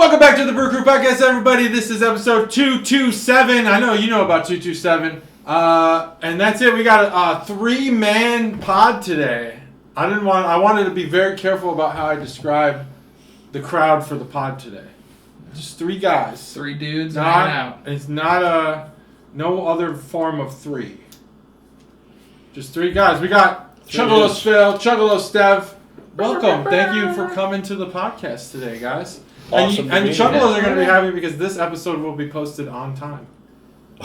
Welcome back to the Brew Crew Podcast, everybody. This is episode 227. I know you know about 227. And that's it. We got a three-man pod today. I wanted to be very careful about how I describe the crowd for the pod today. Just three guys. Three dudes hanging out. It's not no other form of three. Just three guys. We got Chuggalo SFIL, Chuggalo Stev. Welcome. Thank you for coming to the podcast today, guys. Awesome. And Chuggalos are going to be happy because this episode will be posted on time.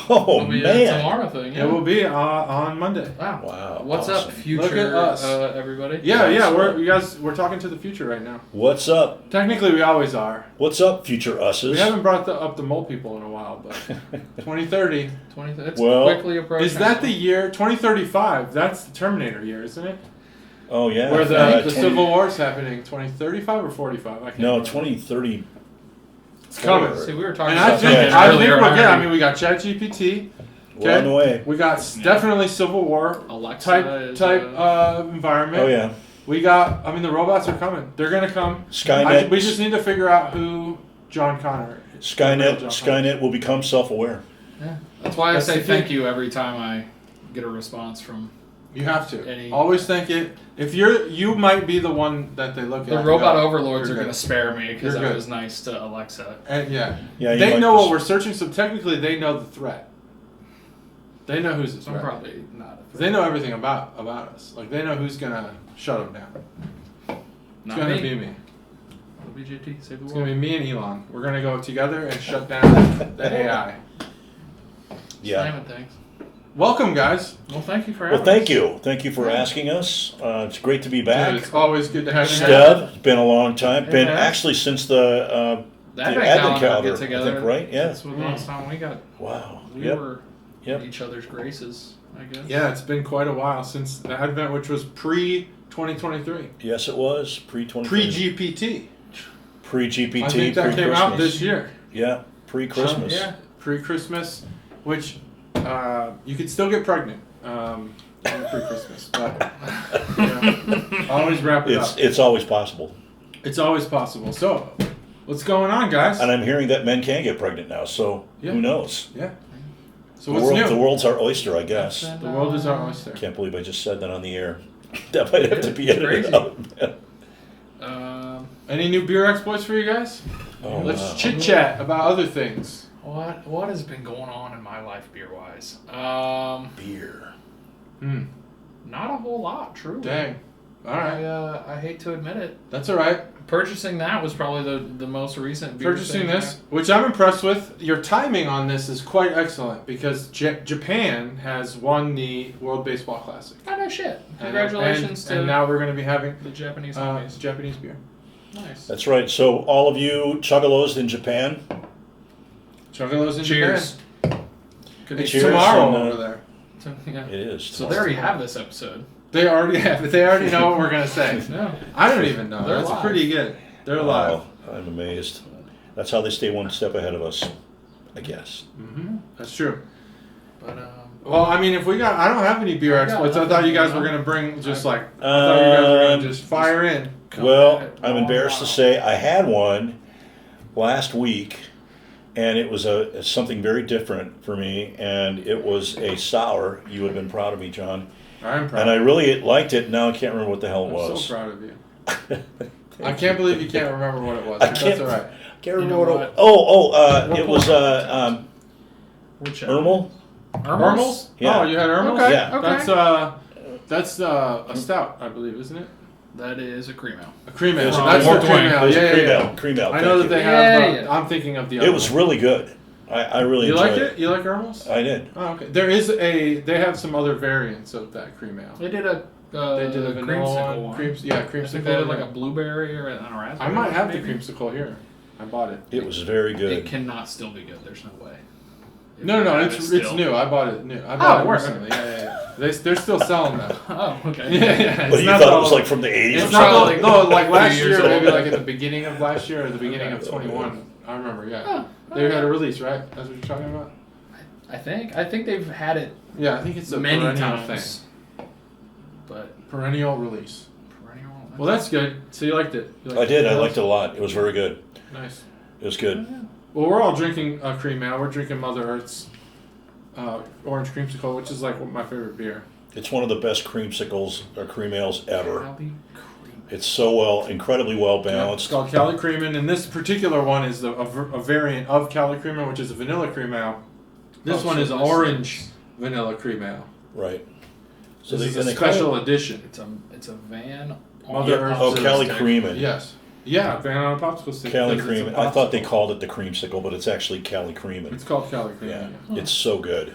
Oh, It'll be man. a tomorrow thing. Yeah. It will be on Monday. Wow. What's awesome. up, future? Look at us. Everybody. Yeah. We're talking to the future right now. What's up? Technically, we always are. What's up, future us's? We haven't brought up the mole people in a while, but 2030. It's Well, quickly approaching. Is that the year 2035? That's the Terminator year, isn't it? Oh, yeah. Where the Civil War is happening. 2035 or 45? I can't remember. 2030. It's coming. See, we were talking And about I think earlier. we're good. I mean, we got ChatGPT. We're on the way. We got definitely Civil War Alexa type environment. Oh, yeah. We got. I mean, the robots are coming. They're gonna come. Skynet. We just need to figure out who John Connor is. Skynet will become self-aware. Yeah. That's why That's I say the thank thing. you every time I get a response from. You have to. Always thank it. If you might be the one that they look at. The robot overlords are good. going to spare me because You're I good. was nice to Alexa. And Yeah, they know what we're searching, so technically they know the threat. They know who's the I'm threat. probably not. They know everything about us. Like they know who's gonna shut them down. It's gonna be me. BJT, save the It's world. gonna be me and Elon. We're gonna go together and shut down the AI. Yeah. Simon, thanks. Welcome, guys. Well, thank you for having Well, thank us. you. Thank you for asking us. It's great to be back. Dude, it's always good to have you. Stev, it's been a long time. Been Yeah. actually since the Advent calendar, get together. I think, right? Yeah. That's what last time we got. Wow. We were in each other's graces, I guess. Yeah, it's been quite a while since the Advent, which was pre-2023. Yes, it was. Pre-20. Pre-GPT. Pre-GPT. I think that came out this year. Yeah. Pre-Christmas. Yeah, pre-Christmas, which you could still get pregnant pre-Christmas, but always wrap it up. It's always possible. It's always possible. So, what's going on, guys? And I'm hearing that men can get pregnant now, so who knows? Yeah. So what's new? The world's our oyster, I guess. The world is our oyster. Can't believe I just said that on the air. That might have to be edited Crazy. out. Any new beer exploits for you guys? Oh, Let's wow. chit-chat about other things. What has been going on in my life beer-wise? Beer. Not a whole lot, truly. Dang. All right. I hate to admit it. That's all right. Purchasing that was probably the most recent beer Purchasing thing. this, which I'm impressed with. Your timing on this is quite excellent because Japan has won the World Baseball Classic. Oh, no shit. Congratulations and now we're going to be having the Japanese homies. Japanese beer. Nice. That's right. So all of you chuggalos in Japan. Chuggalos in Cheers. Japan. Could be Cheers tomorrow and, over there. Yeah. It is. So they already have this episode. They already have it. They already know what we're going to say. No. I don't even know. They're That's live. pretty good. They're live. Wow, I'm amazed. That's how they stay one step ahead of us, I guess. Mm-hmm. That's true. But Well, I mean, I don't have any beer I got exploits. I thought you guys nothing, were going to bring just like, I Um, thought you guys were going to just fire in. Well, I'm embarrassed to say I had one last week, and it was something very different for me, and it was a sour. You would have been proud of me, John. I'm proud. And I really liked it. Now I can't remember what the hell it I'm was. so proud of you. I can't believe you can't remember what it was. But that's all right. Can't You know remember what? it was. which Ermal. Ermals? Yeah. Oh, you had Ermals? Okay. Yeah. Okay. That's a stout, I believe, isn't it? That is a cream ale. A cream ale. It was a That's cream the ale. cream ale. It was a Yeah, cream yeah, ale. yeah. Cream ale. I know that they Yeah, have. yeah. I'm thinking of the other It was one. really good. I really You enjoyed liked it? You like Ermals? I did. Oh, okay. They have some other variants of that cream ale. They did a They did a vanilla creamsicle one. one. Creamsicle. I think they did like a blueberry or a raspberry. I might have the maybe. creamsicle here. I bought it. It was very It good. cannot still be good. There's no way. If No, you have it's still- new. I bought it new. I bought it word. recently. Yeah. They're still selling that. Oh, okay. Yeah. But It's you not thought the- it was like from the 80s It's or not something? like last 2 year, years maybe old. like at the beginning of last year or the beginning of 21. I remember, yeah. Oh, They had a release, right? That's what you're talking about? I think they've had it Yeah, I think it's a many perennial times. thing. But Perennial release. perennial. Well, that's good. So you liked it. I did. I liked it a lot. It was very good. Nice. It was good. Well, we're all drinking cream ale. We're drinking Mother Earth's orange creamsicle, which is like my favorite beer. It's one of the best creamsicles or cream ales ever. Cali Cream. It's so incredibly well balanced. It's called Cali Creamin', and this particular one is a variant of Cali Creamin', which is a vanilla cream ale. This one is orange vanilla cream ale. Right. So this is a special edition. It's a van. Mother Earth's. Oh, Cali Creamin'. Yes. Yeah, van on a popsicle stick. Cali Creamin'. I thought they called it the creamsicle, but it's actually Cali Creamin'. It's called Cali Creamin'. Yeah. It's so good.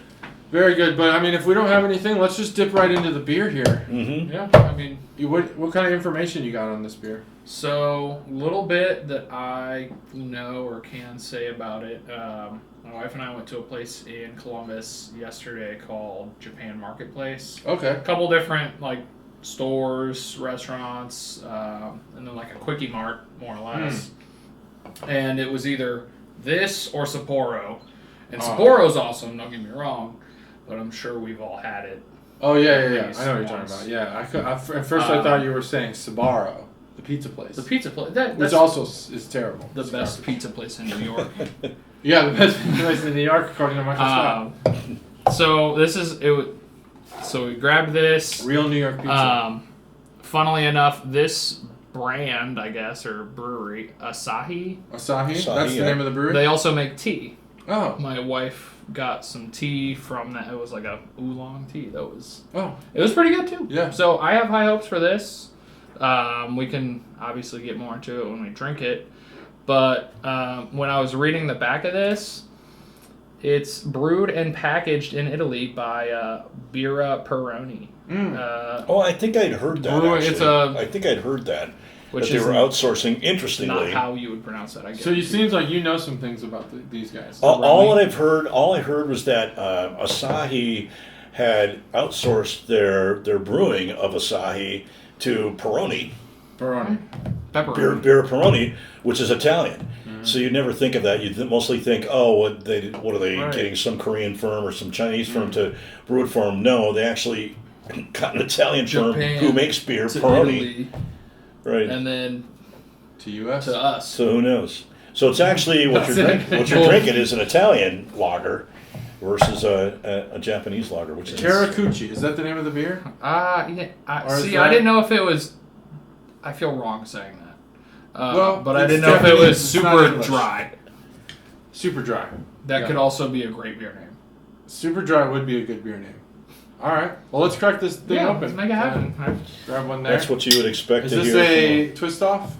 Very good, but I mean, if we don't have anything, let's just dip right into the beer here. Mm-hmm. Yeah, I mean, what kind of information you got on this beer? so a little bit that I know or can say about it. My wife and I went to a place in Columbus yesterday called Japan Marketplace. Okay. A couple different like stores, restaurants, and then like a quickie mart, more or less. And it was either this or Sapporo. And Sapporo's awesome, don't get me wrong, but I'm sure we've all had it. Oh, yeah. I know what you're talking about. Yeah, at first I thought you were saying Sbarro, the pizza place. The pizza place. Which also is terrible. The best pizza place in New York. Yeah, the best pizza place in New York, according to Michael Scott. So this is it. So we grabbed this. Real New York pizza. Funnily enough, this brand, I guess, or brewery, Asahi. Asahi? That's the name of the brewery? They also make tea. Oh. My wife got some tea from that. It was like a oolong tea. It was pretty good too. Yeah. So I have high hopes for this. We can obviously get more into it when we drink it. But when I was reading the back of this, it's brewed and packaged in Italy by Birra Peroni. I think I'd heard that. I think I'd heard that. That they were outsourcing. Interestingly, not how you would pronounce that. I guess. So it seems like you know some things about these guys. All I heard was that Asahi had outsourced their brewing of Asahi to Peroni. Pepperoni. Birra Peroni, which is Italian. Mm-hmm. So you'd never think of that. You'd mostly think, what are they getting some Korean firm or some Chinese firm to brew it for them? No, they actually got an Italian firm who makes beer, Peroni. Italy, right. And then to us. So who knows? So it's actually what you're drinking is an Italian lager versus a Japanese lager, which is Karakuchi. Is that the name of the beer? Yeah. I didn't know if it was. I feel wrong saying that. But I didn't know if it was super dry. Super dry. That could also be a great beer name. Super dry would be a good beer name. All right. Well, let's crack this thing open. Let's make it happen. Grab one there. That's what you would expect is to hear. Is this a twist off?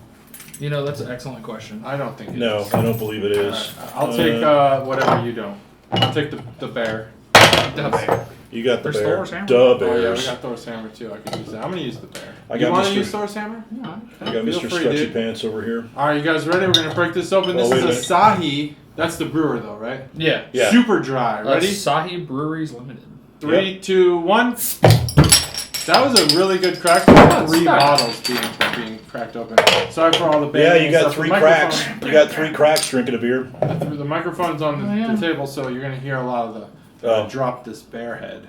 That's an excellent question. I don't think it is. No, I don't believe it is. Right. I'll take whatever you don't. I'll take the bear. The bear. You got the There's bear. Thor's hammer. Duh, Oh, yeah, bears. we got Thor's hammer, too. I could use that. I'm going to use the bear. You want to use Thor's hammer? Yeah. I got Mr. Stretchy Pants over here. All right, you guys ready? We're going to break this open. This is Asahi. That's the brewer, though, right? Yeah. Super dry. Ready? Asahi Breweries Limited. 3, 2, 1. That was a really good crack. 3 bottles being cracked open. Sorry for all the banging. Yeah, you got stuff. 3 cracks. You got 3 cracks drinking a beer. The microphone's on the table, so you're going to hear a lot of the drop this bear head.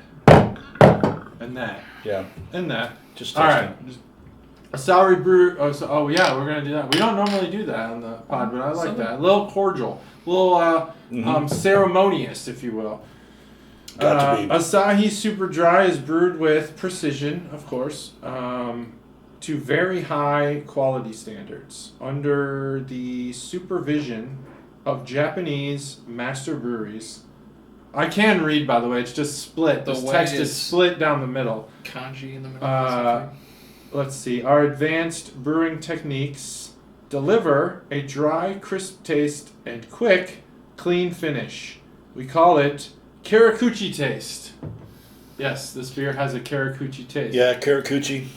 And that. Yeah. And that. Just all right. A Sour brew. Oh, yeah, we're going to do that. We don't normally do that on the pod, but I like that. A little cordial. A little ceremonious, if you will. Got to be. Asahi Super Dry is brewed with precision, of course, to very high quality standards under the supervision of Japanese master breweries. I can read, by the way. It's just split. This text is split down the middle. Kanji in the middle. Let's see. Our advanced brewing techniques deliver a dry, crisp taste and quick, clean finish. We call it Karakuchi taste. Yes, this beer has a Karakuchi taste. Yeah, Karakuchi.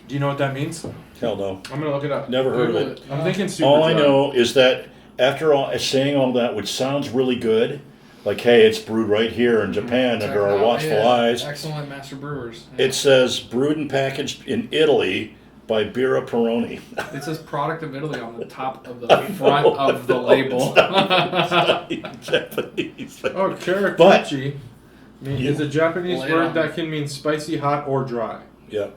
Do you know what that means? Hell no. I'm going to look it up. Never heard of it. I'm thinking super All dry. I know is that after saying all that, which sounds really good, like, hey, it's brewed right here in Japan under our watchful eyes. Excellent master brewers. Yeah. It says brewed and packaged in Italy by Birra Peroni. It says product of Italy on the top of the front of the label. Japanese. Oh, Karakuchi is a Japanese word that can mean spicy, hot, or dry. Yeah.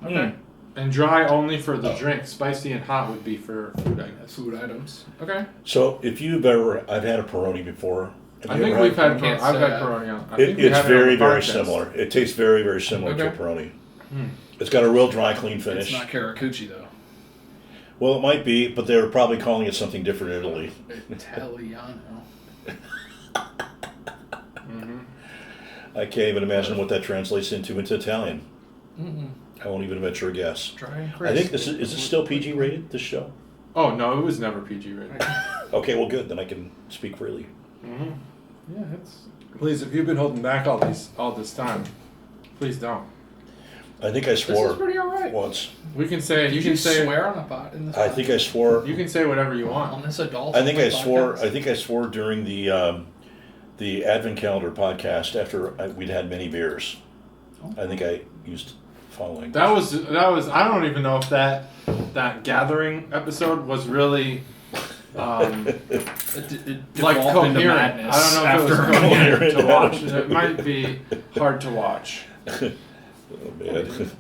Okay. And dry only for the drink. Spicy and hot would be for food, I guess. Food items. Okay. So if I've had a Peroni before. I think I've had Peroni on. It's very, very similar. It tastes very, very similar to a Peroni. It's got a real dry, clean finish. It's not Caracucci, though. Well, it might be, but they're probably calling it something different in Italy. Italiano. I can't even imagine what that translates into Italian. I won't even venture a guess. Dry and crisp. I think is this still PG rated, this show? Oh, no, it was never PG rated. Okay, well, good. Then I can speak freely. Yeah, please, if you've been holding back all this time, please don't. I think I swore This is pretty alright. once. We can say You can swear on the pot in this. I think I swore. You can say whatever you want. On this adult. I think I swore. podcast. I think I swore during the Advent Calendar podcast after we'd had many beers. I think I used following. That was. I don't even know if that gathering episode was really. It Like devolved into coherent. madness. I don't know if it was after- coherent to watch. It might be hard to watch. Oh, man.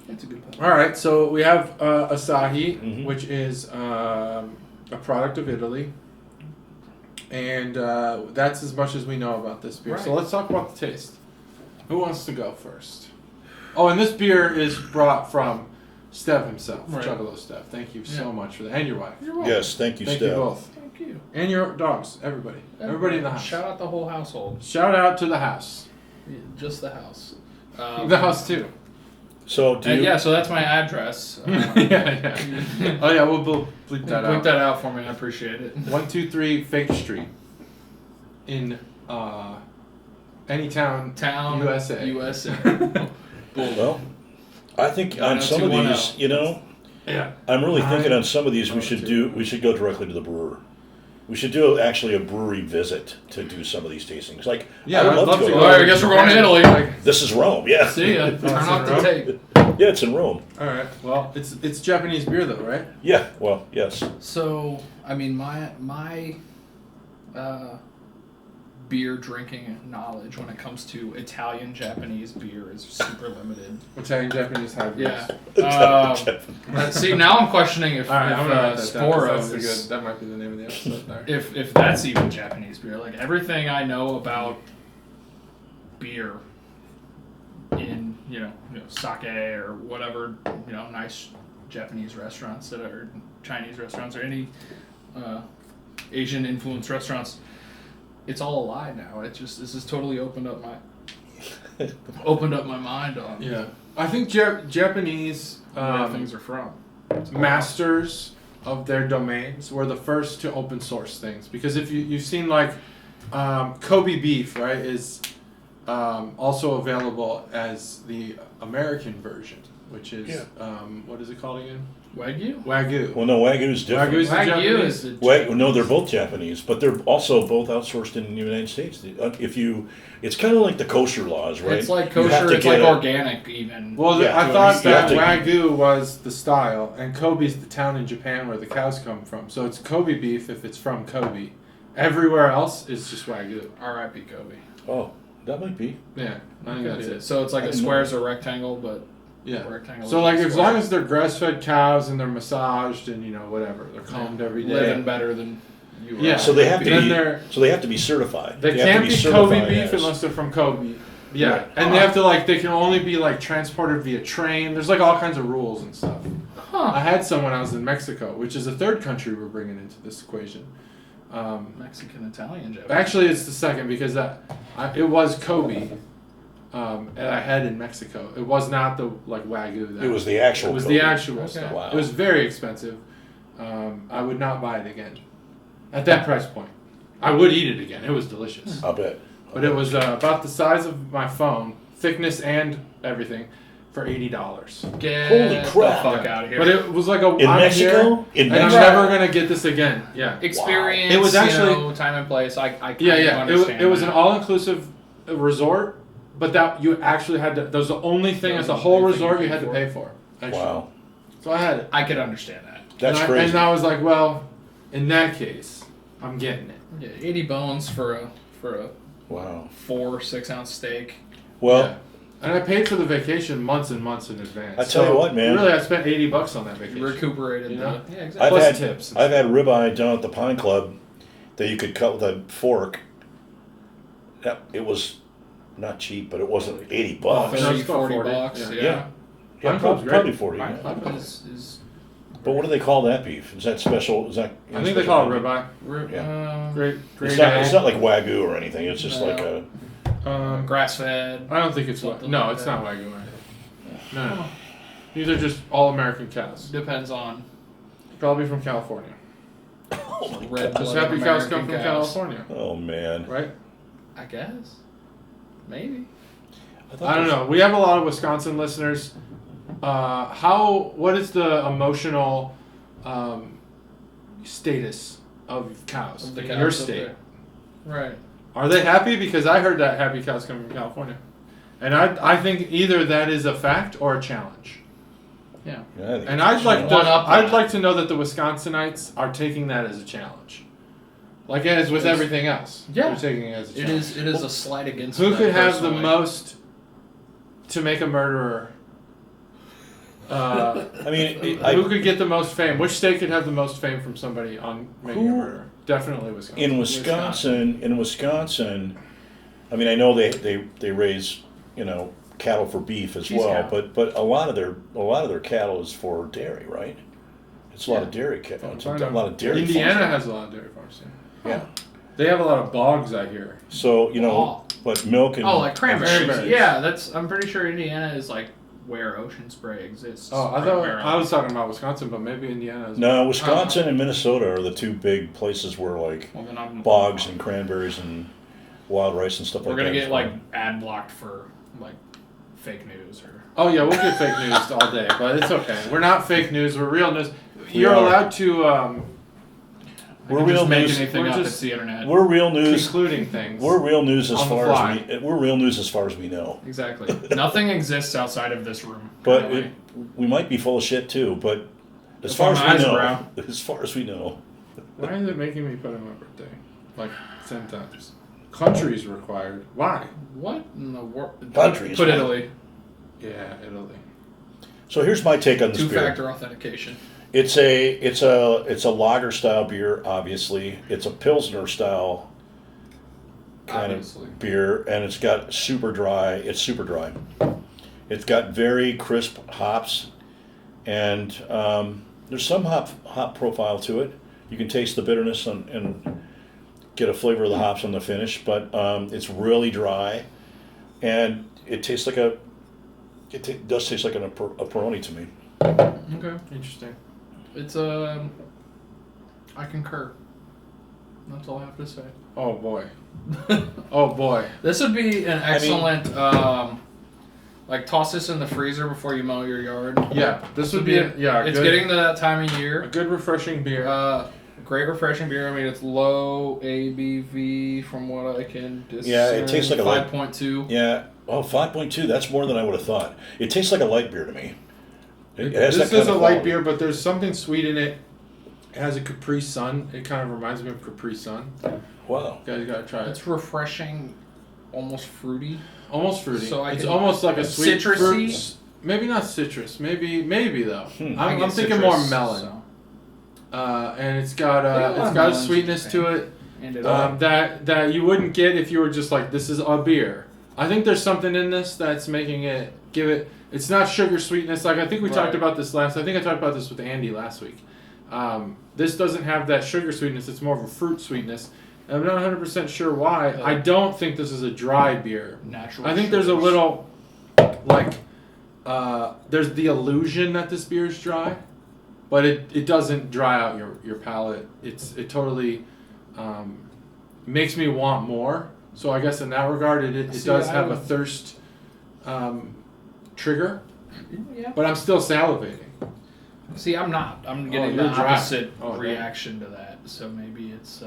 It's a good pot. All right, so we have Asahi, Mhm. which is a product of Italy, and that's as much as we know about this beer. So Right. let's talk about the taste. Who wants to go first? Oh, and this beer is brought from Stev himself, Right. Juggalo Stev. Thank you so Yeah. much for that, and your wife. You're welcome. Yes, thank you, Thank Stev. you both, Thank you. and your dogs, everybody in the house. Shout out the whole household. Shout out to the house, Yeah, just the house. the house too. So do you? Yeah, so that's my address. yeah. Oh yeah, we'll bleep that Bleep out. that out for me. I appreciate it. 123 Fake Street in any town, USA. USA. Boom. Well, I think on some of 90210. these, Yeah. I'm really thinking on some of these we should go directly to the brewer. We should do actually a brewery visit to do some of these tastings. Like, Yeah, I would I'd love love to to go. go. All right, I guess we're going to Italy. This is Rome, yeah. See ya. Turn off the tape. Yeah, it's in Rome. All right. Well, it's Japanese beer though, right? Yeah, well, yes. So, I mean, my beer drinking knowledge when it comes to Italian Japanese beer is super limited. Italian Japanese hybrids. Yeah. See, now I'm questioning if, All right, I'm gonna write that down, 'cause Sporo that's is, that might be the name of the episode there. if that's even Japanese beer. Like everything I know about beer in sake or whatever nice Japanese restaurants that are Chinese restaurants or any Asian influenced restaurants, it's all a lie now. This has totally opened up my mind on Yeah. I think Japanese where things are from. masters of their domains were the first to open source things, because if you've seen like Kobe beef, right, is also available as the American version, which is what is it called again? Wagyu. Well, no, Wagyu's different. Wagyu's the Wagyu Japanese. is No, they're both Japanese, but they're also both outsourced in the United States. It's kind of like the kosher laws, right? It's like You have kosher. to It's get like a- organic even. Well, Yeah, I you thought that understand. Wagyu was the style, and Kobe's the town in Japan where the cows come from. So it's Kobe beef if it's from Kobe. Everywhere else is just Wagyu. R.I.P. Kobe. Oh, that might be. Yeah, I think that's it. So it's like I a didn't square know. is a rectangle, but Yeah. rectangle. So is like a as square. long as they're grass-fed cows and they're massaged and whatever, they're combed every day. living better than you are. Yeah. So they have to Then be. they're- So they have to be certified. They have can't to be certified Kobe beef as- unless they're from Kobe. Yeah, Right. and they have to they can only be transported via train. There's all kinds of rules and stuff. Huh. I had some when I was in Mexico, which is the third country we're bringing into this equation. Mexican, Italian, Japanese. Actually, it's the second because it was Kobe that I had in Mexico. It was not the Wagyu. It was the actual. It was Kobe. the actual Okay. stuff. Wow. It was very expensive. I would not buy it again at that price point. I would eat it again. It was delicious. I'll bet. But it was about the size of my phone, thickness and everything, for $80. Get Holy crap. the fuck out of here. But it was like In I'm here, Mexico? In and I'm Mexico? never gonna get this again. Yeah. Experience. It was actually- time and place. I kind Yeah, of yeah. understand. It was an that. all-inclusive resort, but that you actually had to. That was the only thing as a whole resort you had to pay for. Actually. Wow. So I had it. I could understand that. That's and crazy. And I was like, well, in that case, I'm getting it. Yeah, 80 bones for a Wow. 4 6-ounce steak. Well, Yeah. And I paid for the vacation months and months in advance. I tell you what, man. Really, I spent $80 on that vacation. You recuperated, You know? Yeah, exactly. Plus tips. I've had ribeye down at the Pine Club that you could cut with a fork. It was not cheap, but it wasn't $80. Oh, 30, it's about 40 $40. bucks. Yeah. Yeah. Yeah, Pine Club's great. probably 40. Pine Yeah. Club is But what do they call that beef? Is that special? Is that? I think they call it ribeye. Yeah. Great. It's not like Wagyu or anything. It's just No. like a. grass fed. I don't think it's Something no, like it's that. not Wagyu or anything. No. These are just all American cows. Depends on. Probably from California. Red Because blooded happy cows American come from cows. California, Oh man. right? I guess. Maybe. I don't know. We have a lot of Wisconsin listeners. What is the emotional status of cows Of the in cows your up state? there. Right. Are they happy? Because I heard that happy cows come from California. And I think either that is a fact or a challenge. Yeah. Yeah, I think And it's I'd like to, One up I'd that. like to know that the Wisconsinites are taking that as a challenge. Like as with everything else. Yeah. They're taking it as a challenge. It is a slight against Who them could have the personally. most to make a murderer? I mean, Who could get the most fame? Which state could have the most fame from somebody on making a murderer? Definitely Wisconsin. in Wisconsin, I mean, I know they raise cattle for beef as Cheese well, cow. but a lot of their cattle is for dairy, right? It's a lot of dairy cattle. It's a lot of dairy. Indiana farms. has a lot of dairy farms. Yeah. They have a lot of bogs, I hear. So but milk and like cranberries. Cranberries. Yeah, I'm pretty sure Indiana is like where Ocean Spray exists. Oh, I primarily. was talking about Wisconsin, but maybe Indiana is. No, Wisconsin and Minnesota are the two big places where Well, then I'm, bogs and cranberries and wild rice and stuff We're like that. gonna get is like fun. ad blocked for like fake news or. Oh yeah, we'll get fake news all day, but it's okay. We're not fake news. We're real news. We You're are. allowed to. We're real Make news. anything We're up. just- It's the internet. We're real news. Concluding things. We're real news as On the far fly. as we're real news as far as we know. Exactly. Nothing exists outside of this room. But currently. we might be full of shit too. But as If far our as eyes we know, around. as far as we know, Why is it making me put in my birthday? Like 10 times. Countries required. Why? What in the world? Countries, Put right? Italy. Yeah, Italy. so here's my take on this beer. Two-factor authentication. It's a lager style beer. Obviously, it's a pilsner style kind Obviously. of beer, and it's got super dry. It's super dry. It's got very crisp hops, and there's some hop profile to it. You can taste the bitterness and get a flavor of the hops on the finish, but it's really dry, and it tastes like it does taste like a Peroni to me. Okay. Interesting. It's I concur. That's all I have to say. Oh boy. Oh boy. This would be an excellent, like toss this in the freezer before you mow your yard. Yeah, this would be It's good, getting to that time of a year. good refreshing beer. Great refreshing beer. I mean, it's low ABV from what I can discern. Yeah, it tastes like a light- 5.2. Yeah. Oh, 5.2. That's more than I would have thought. It tastes like a light bear to me. It has This that kind is a of light quality. beer, but there's something sweet in it. It has a Capri Sun. It kind of reminds me of Capri Sun. Wow. You guys gotta try it. It's refreshing, almost fruity. Almost fruity. So I it's can- almost like a sweet citrusy? fruit. Maybe not citrus. Maybe though. I I'm get thinking citrus, more melon. so- And it's got There's a lot it's of got a melons sweetness in to Japan. it And it that you wouldn't get if you were just like, this is a beer. I think there's something in this that's making it give it. It's not sugar sweetness. Like I think we talked Right. about this last. I think I talked about this with Andy last week. This doesn't have that sugar sweetness. It's more of a fruit sweetness. And I'm not 100% sure why. I don't think this is a dry beer. natural. I think there's a sugars. little, like, there's the illusion that this beer is dry, but it doesn't dry out your palate. It totally makes me want more. So I guess in that regard, it See, does I have a would- thirst trigger, Yeah. but I'm still salivating. See, I'm not. I'm getting you're the dry. opposite Oh, damn. reaction to that. So maybe it's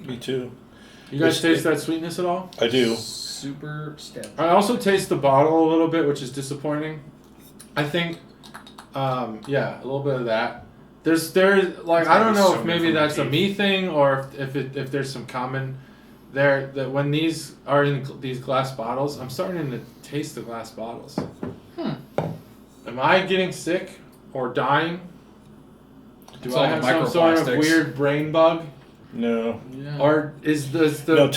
Me too. You guys It's- taste that sweetness at all? I do. super Stev. I also taste the bottle a little bit, which is disappointing. I think, yeah, a little bit of that. There's like It's I don't gotta be know so if maybe different that's a with me thing or if there's some common when these are in these glass bottles, I'm starting to taste the glass bottles. Am I getting sick or dying? Do I have some sort of weird brain bug? No. Yeah. Or does the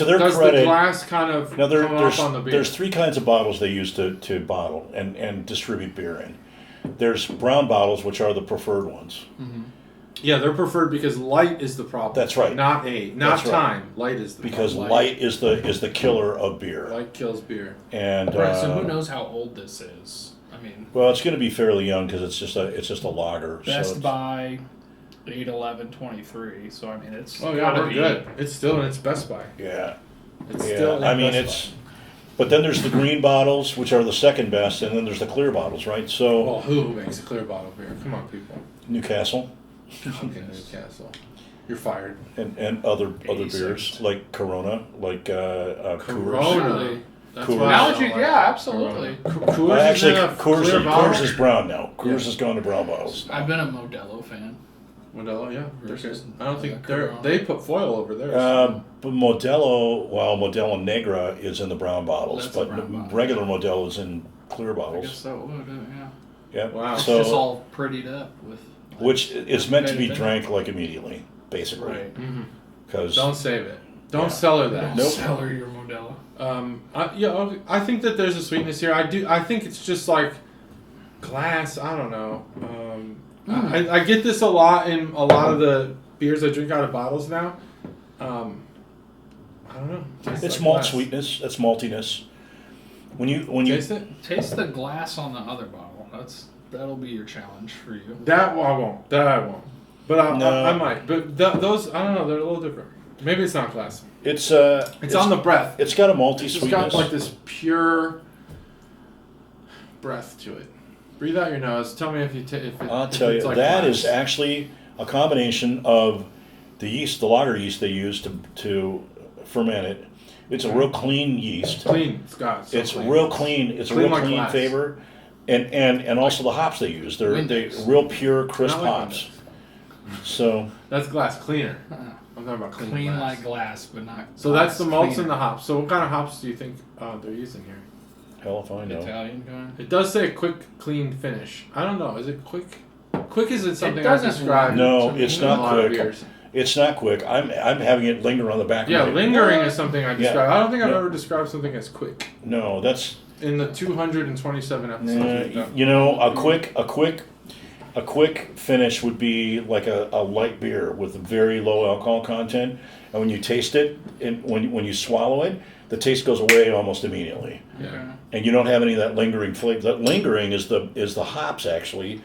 glass kind of come off on the beer? There's three kinds of bottles they use to bottle and distribute beer in. There's brown bottles, which are the preferred ones. Mm-hmm. Yeah, they're preferred because light is the problem. That's right. Not time. Light is the because problem. light is the killer of beer. Light kills beer. And right, so who knows how old this is? I mean, well, it's going to be fairly young because it's just a lager. Best by 8/11/23. So I mean, it's we're good. It's still in its Best By. Yeah. It's still. I mean, but then there's the green bottles, which are the second best, and then there's the clear bottles, right? So. Well, who makes a clear bottle beer? Come on, people. Newcastle. Okay, Newcastle. You're fired. And other beers like Corona, like Coors. Corona. That's Coors. Allergy, yeah, absolutely. Coors is brown now. Coors has gone to brown bottles. I've been a Modelo fan. Modelo, yeah. I don't think they put foil over there. But Modelo Negra is in the brown bottles, but regular Modelo is in clear bottles. I guess that would, yeah. Yeah. Wow. It's just all prettied up with. Which is meant to be drank like immediately, basically. Right. Because don't save it. Don't sell her that. Don't sell her your Modelo. I think that there's a sweetness here. I think it's just like glass. I don't know. I get this a lot in a lot of the beers I drink out of bottles now. I don't know. It's malt sweetness. It's maltiness. When you taste it, taste the glass on the other bottle. That'll be your challenge for you. I won't. But I might. But those, I don't know. They're a little different. Maybe it's not glass. It's on the breath. It's got a malty sweetness. It's got like this pure breath to it. Breathe out your nose. Tell me if I'll tell you, like that glass. Is actually a combination of the yeast, the lager yeast they use to ferment it. It's a real clean yeast. Clean, Scott. It's real clean. It's a real clean glass. Flavor, and also the hops they use. They're real pure, crisp hops. So that's glass cleaner. I'm talking about clean glass. Like glass, but not. So that's the malts and the hops. So what kind of hops do you think they're using here? Hell if I know. Italian kind. It does say quick, clean finish. I don't know. Is it quick? Quick isn't something I describe. No, it's not quick. It's not quick. I'm having it linger on the back. Yeah, lingering is something I describe. I don't think I've ever described something as quick. No, that's in the 227 episodes. A quick finish would be like a light beer with a very low alcohol content, and when you taste it, and when you swallow it, the taste goes away almost immediately. Yeah. And you don't have any of that lingering flavor. That lingering is the hops actually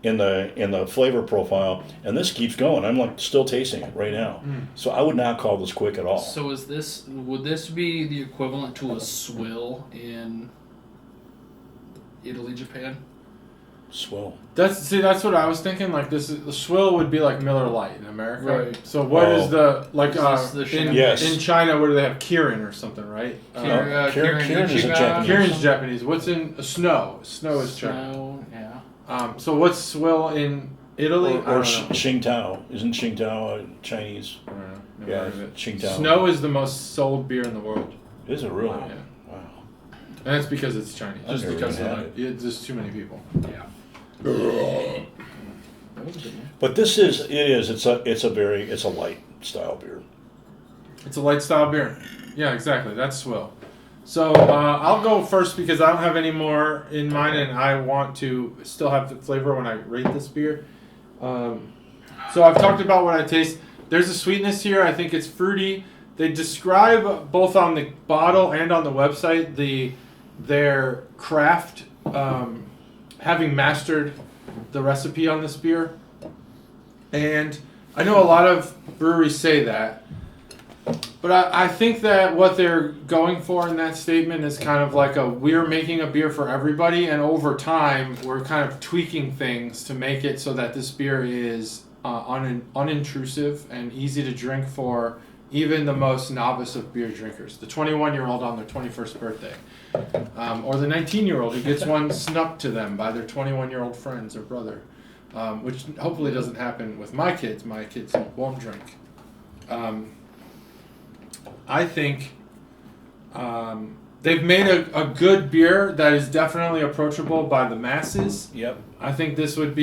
in the flavor profile, and this keeps going. I'm like still tasting it right now. So I would not call this quick at all. So would this be the equivalent to a swill in Italy, Japan? Swill. That's what I was thinking. Like the swill would be like Miller Lite in America. Right. So what is the Yes. in China? What do they have? Kirin or something, right? Kirin is Japanese. Kirin's Japanese. What's in Snow? Snow is China. Snow, yeah. So what's swill in Italy? Or Tsingtao. Isn't Tsingtao Chinese? I don't know. Yeah, Tsingtao. Snow is the most sold beer in the world. Is it really? Wow. Yeah. Wow. And that's because it's Chinese. Just because there's too many people. Yeah. But it's a light style beer. It's a light style beer. Yeah, exactly. That's swill. So I'll go first because I don't have any more in mind, and I want to still have the flavor when I rate this beer. So I've talked about what I taste. There's a sweetness here. I think it's fruity. They describe both on the bottle and on the website their craft, having mastered the recipe on this beer. And I know a lot of breweries say that, but I think that what they're going for in that statement is kind of like we're making a beer for everybody, and over time we're kind of tweaking things to make it so that this beer is unintrusive and easy to drink for even the most novice of beer drinkers, the 21-year-old on their 21st birthday, or the 19-year-old who gets one snuck to them by their 21-year-old friends or brother, which hopefully doesn't happen with my kids. My kids won't drink. I think they've made a good beer that is definitely approachable by the masses. Yep. I think this would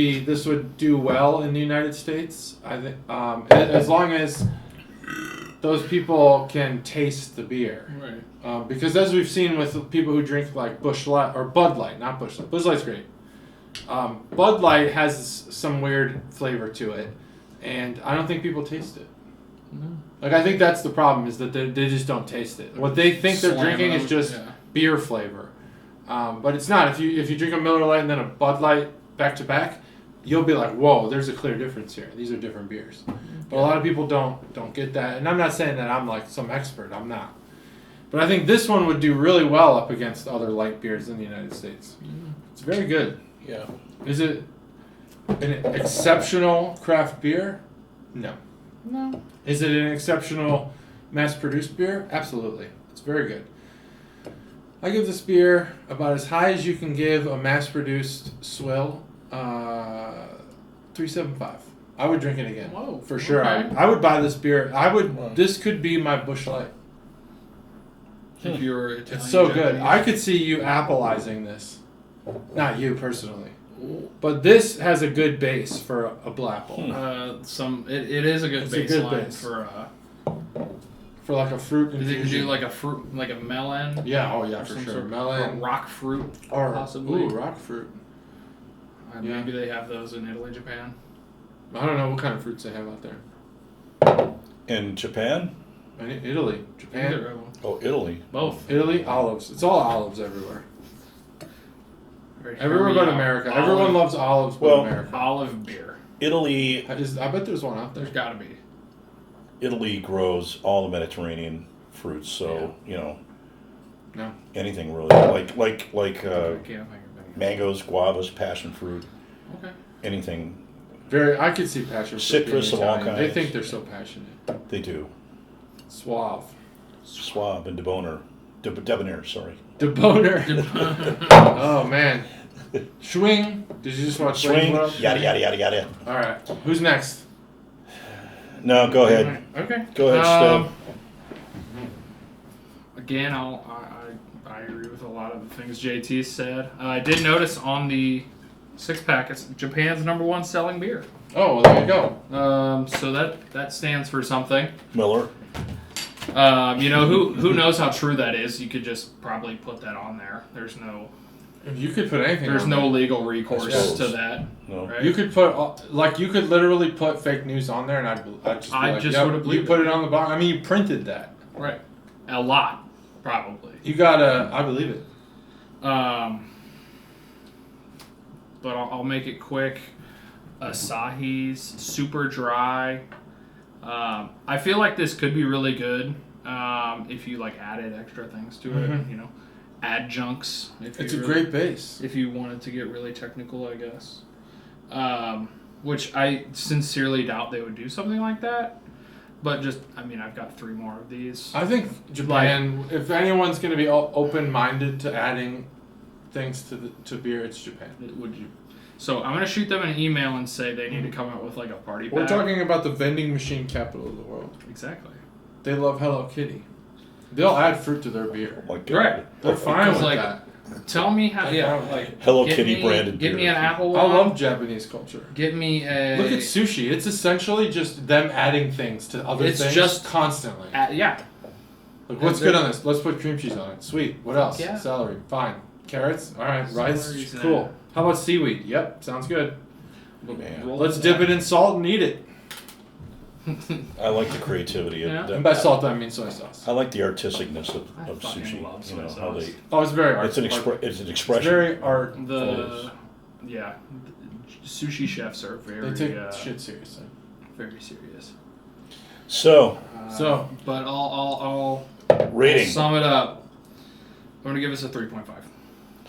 do well in the United States. I think as long as those people can taste the beer. Right. Because as we've seen with people who drink like Busch Light or Bud Light, not Busch Light. Busch Light's great. Bud Light has some weird flavor to it, and I don't think people taste it. No. Like I think that's the problem is that they just don't taste it. What they think they're Slam drinking them, is just yeah. beer flavor, but it's not. If you drink a Miller Lite and then a Bud Light back to back, you'll be like, whoa, there's a clear difference here. These are different beers. But a lot of people don't get that, and I'm not saying that I'm like some expert. I'm not. But I think this one would do really well up against other light beers in the United States. It's very good. Yeah. Is it an exceptional craft beer? No. No. Is it an exceptional mass-produced beer? Absolutely. It's very good. I give this beer about as high as you can give a mass-produced swill, 3.75. I would drink it again. Whoa. For sure. Okay. I would buy this beer. Wow. This could be my Busch Light. If you were Italian, It's so good. Japanese. I could see you appleizing this. Not you personally. But this has a good base for a blapple. It is a good It's a good baseline base. for For like a fruit you can infusion. do like a fruit, like a melon. Yeah, oh yeah, or for some sure. sort of Melon. rock fruit, Or possibly. Ooh, rock fruit. Yeah. Maybe they have those in Italy, Japan. I don't know what kind of fruits they have out there. In Japan? Italy, Japan. Either of them. Oh, Italy. Both. Italy, olives. It's all olives everywhere. Very Everywhere but heavy, America. olive- Everyone loves olives but Well, America. olive beer. Italy I bet there's one out there. There's got to be. Italy grows all the Mediterranean fruits, so No. anything really like I can't think of any. mangoes, guavas, passion fruit, Okay. anything I could see passion fruit Citrus being of all Italian. They kinds. think they're so passionate. they do. Suave. Swab and debonair, sorry. DeBoner. Oh man. Swing. Did you just watch Swing, Swing? yada yada yada yada. All right. Who's next? No, go ahead. Okay. Go ahead, Stev. Again, I agree with a lot of the things JT said. I did notice on the 6-pack, it's Japan's #1 selling beer. Oh, well, there you go. So that stands for something. Miller. Who knows how true that is? You could just probably put that on there. There's no If you could put anything. there's on no there. legal I recourse suppose. to that. No. Right? You could put you could literally put fake news on there, and I'd just be I like, just yep, would've you believed put it. it on the box. I mean, you printed that. Right. A lot, probably. You gotta. I believe it. But I'll make it quick. Asahi's super dry. I feel like this could be really good if you like added extra things to it. Mhm. Adjuncts. It's a great base. If you wanted to get really technical, I guess. Which I sincerely doubt they would do something like that. But I've got 3 more of these. I think Japan. If anyone's gonna be open-minded to adding things to beer, it's Japan. Would you? So I'm gonna shoot them an email and say they need to come up with like a party pack. We're talking about the vending machine capital of the world. Exactly. They love Hello Kitty. They'll add fruit to their beer. Oh my God. Right. They're fine with like, that. Tell me how. Yeah. Like Hello get Kitty me- branded Give beer. me an apple I one. love Japanese culture. Give me a. Look at sushi. It's essentially just them adding things to other It's things just- constantly. Yeah. Like, what's good on this? Let's put cream cheese on it. Sweet. What else? Yeah. Celery. Fine. Carrots. All right. Rice. Celery's in Cool. it. How about seaweed? Yep. Sounds good. Man. Roll Let's with dip that. it in salt and eat it. I like the creativity of Yeah. that. And by salt, I mean soy sauce. I like the artisticness of I fucking sushi. love soy How sauce. they Oh, it's very art. it's an It's it's an expression. very art. Yeah. Sushi chefs are very They take shit seriously. very serious. So So- but I'll rating sum it up. I'm gonna give us a 3.5.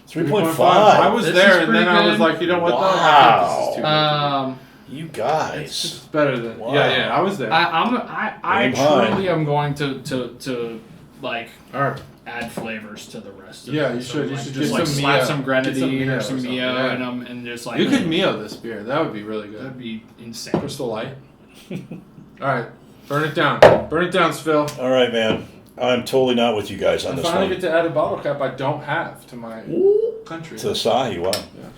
3.5. I was This there, is and then I was pretty like, you know what? Though? I Wow. think this is too good. You It's guys. better than Wow. yeah. I was there. I Aim high. truly am going to like All right. add flavors to the rest of Yeah, it. you So, should. You like, should just get like some slap Mio. some Get grenadine Mio or some something, Mio yeah. in them and just like You could Mio this beer. That would be really good. that'd be insane. Crystal Light. All right, burn it down. Burn it down, SFIL. All right, man. I'm totally not with you guys on I this finally one. get to add a bottle cap I don't have to my country. To the Asahi, wow. Yeah.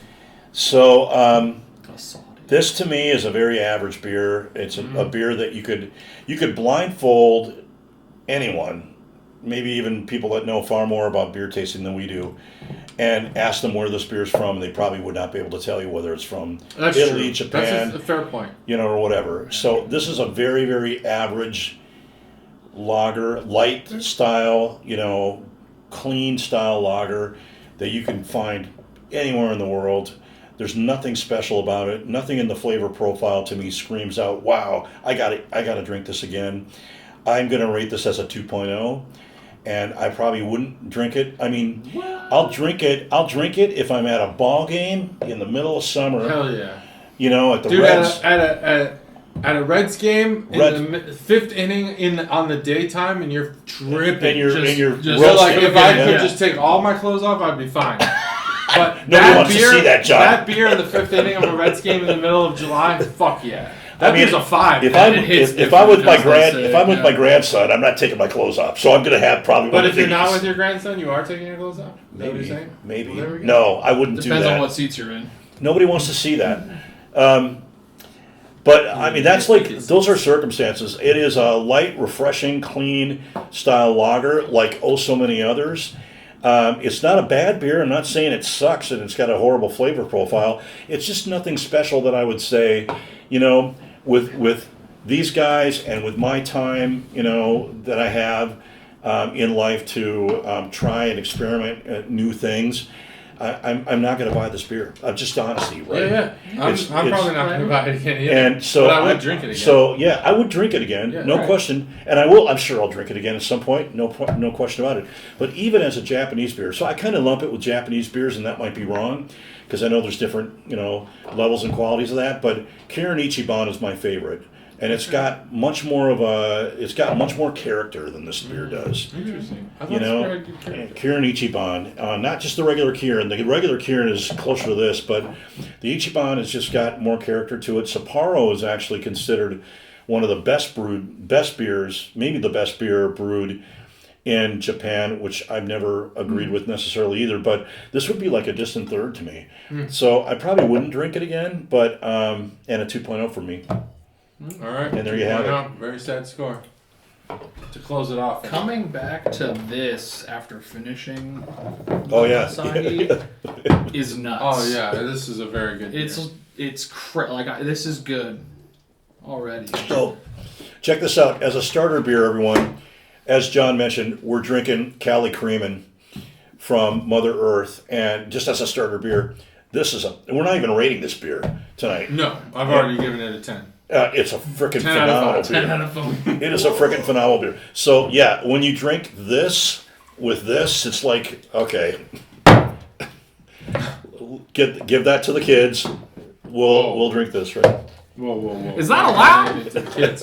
So, Asahi. this to me is a very average beer. It's a beer that you could blindfold anyone, maybe even people that know far more about beer tasting than we do, and ask them where this beer's from, and they probably would not be able to tell you whether it's from That's Italy, true. Japan, That's a fair point. or whatever. So this is a very, very average lager, light style, clean style lager that you can find anywhere in the world. There's nothing special about it. Nothing in the flavor profile to me screams out, "Wow, I got to drink this again." I'm going to rate this as a 2.0, and I probably wouldn't drink it. I mean, I'll drink it if I'm at a ball game in the middle of summer. Hell yeah. At the Dude, Reds. at a Reds game in the fifth inning on the daytime, and you're tripping. And you're So like if I could Yeah. just take all my clothes off, I'd be fine. But Nobody wants to see that, John. That beer in the fifth inning of a Reds game in the middle of July, fuck yeah. That I mean, beer's a 5. If man. I'm it hits if I'm with my different, as they say, if I'm with yeah. my grandson, I'm not taking my clothes off. So I'm going to have probably But one if of you're these. not with your grandson, you are taking your clothes off? Is that what you're saying? Maybe. Well, there we go. No, I wouldn't Depends do that. on what seats you're in. Nobody wants to see that. But I mean, that's like those are circumstances. It is a light, refreshing, clean style lager, like so many others. It's not a bad beer. I'm not saying it sucks and it's got a horrible flavor profile. It's just nothing special that I would say, with these guys and with my time, that I have in life to try and experiment at new things. I'm not going to buy this beer. Just honesty, right? Yeah. I'm probably not going to buy it again either. And so but I would drink it again. So yeah, I would drink it again, Yeah, no right. question. And I will. I'm sure I'll drink it again at some point. No question about it. But even as a Japanese beer, so I kind of lump it with Japanese beers, and that might be wrong because I know there's different levels and qualities of that. But Kirin Ichiban is my favorite, and it's got much more character than this beer does. Interesting. I thought it was very good character. Kirin Ichiban, not just the regular Kirin. The regular Kirin is closer to this, but the Ichiban has just got more character to it. Sapporo is actually considered one of the best beers, maybe the best beer brewed in Japan, which I've never agreed with necessarily either. But this would be like a distant third to me. So I probably wouldn't drink it again, but and a 2.0 for me. All right. And there you have it. Very sad score. To close it off. Coming back to this after finishing Oh yeah. Asahi is nuts. Oh yeah, this is a very good beer. This is good already. So, check this out. As a starter beer, everyone, as John mentioned, we're drinking Cali Creamin' from Mother Earth, and just as a starter beer, we're not even rating this beer tonight. No, I've already given it a 10. It's a freaking 10 out of phenomenal 5. beer. 10 out of 5. It is a freaking phenomenal beer. So yeah, when you drink this with this, it's like, okay, give that to the kids. We'll drink this, right? Whoa. Is that allowed? It's the kids.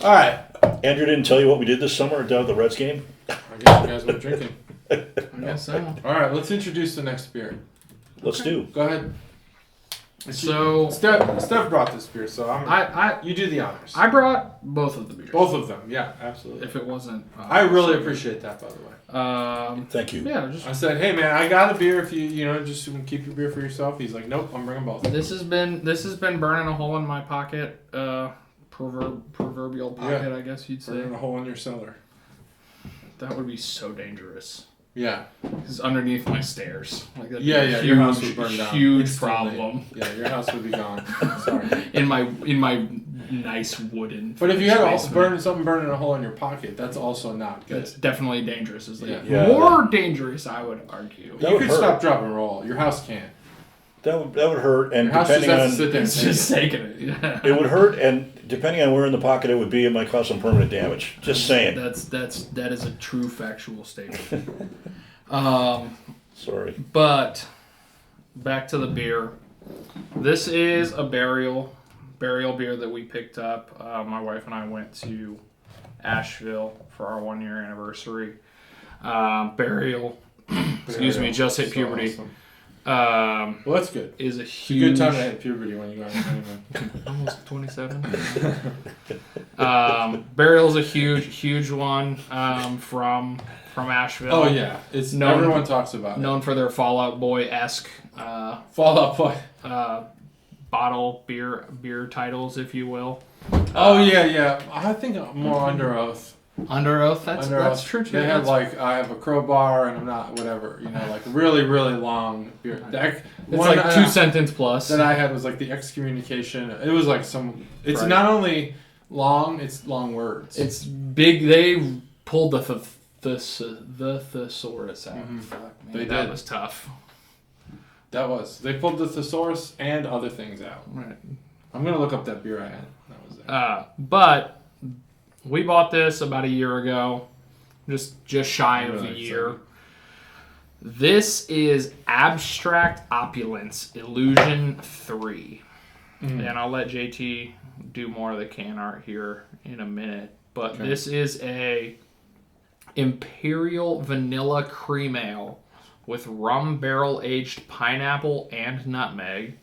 All right. Andrew didn't tell you what we did this summer down at the Reds game? I guess you guys were drinking. I guess so. All right, let's introduce the next beer. Let's do. Go ahead. So Stev brought this beer, so I you do the honors. I brought both of the beers. Both of them, yeah, absolutely. If it wasn't, I really appreciate that, by the way. Thank you. Yeah, just I said, hey man, I got a beer. If you just keep your beer for yourself. He's like, nope, I'm bringing both. this has been burning a hole in my pocket, proverbial pocket, Yeah. I guess you'd say. Burning a hole in your cellar. That would be so dangerous. Yeah. It's underneath my stairs. Like that'd Yeah, be a yeah. huge, Your house would burn down. huge instantly. problem. Yeah, your house would be gone. Sorry. In my nice wooden. But if you had basement. something burning a hole in your pocket, that's also not good. That's definitely dangerous. Is like Yeah. more dangerous, I would argue. That You would could hurt. stop, drop, and roll. Your house can't. That would hurt, and Your house just depending has to sit on there and It's take just it. taking it. Yeah. it would hurt, and depending on where in the pocket it would be, it might cause some permanent damage. Just saying. That is a true factual statement. Sorry. But back to the beer. This is a burial beer that we picked up. My wife and I went to Asheville for our 1-year anniversary. Burial, excuse me, just hit So puberty. awesome. Well, that's good. Is a It's a huge. good time to hit puberty when you go on your honeymoon. Almost 27. Burial's a huge one from Asheville. Oh yeah, it's everyone talks about known it. for their Fall Out Boy-esque Fall Out Boy. bottle beer titles, if you will. Oh yeah. I think more Under Oath. Under Oath, that's true too. They had like I have a crowbar and I'm not whatever, like really long beer. It's like 2-sentence plus. That I had was like the excommunication. It was like it's right. not only long, it's long words. It's big. They pulled the thesaurus out. Mm-hmm. Fuck, man, They that did. was tough. They pulled the thesaurus and other things out. Right. I'm gonna look up that beer I had. That was there. But we bought this about a year ago, just shy of Really a year. excited. This is Abstract Opulence Illusion 3. And I'll let JT do more of the can art here in a minute. But Okay. this is a Imperial Vanilla Cream Ale with rum barrel aged pineapple and nutmeg,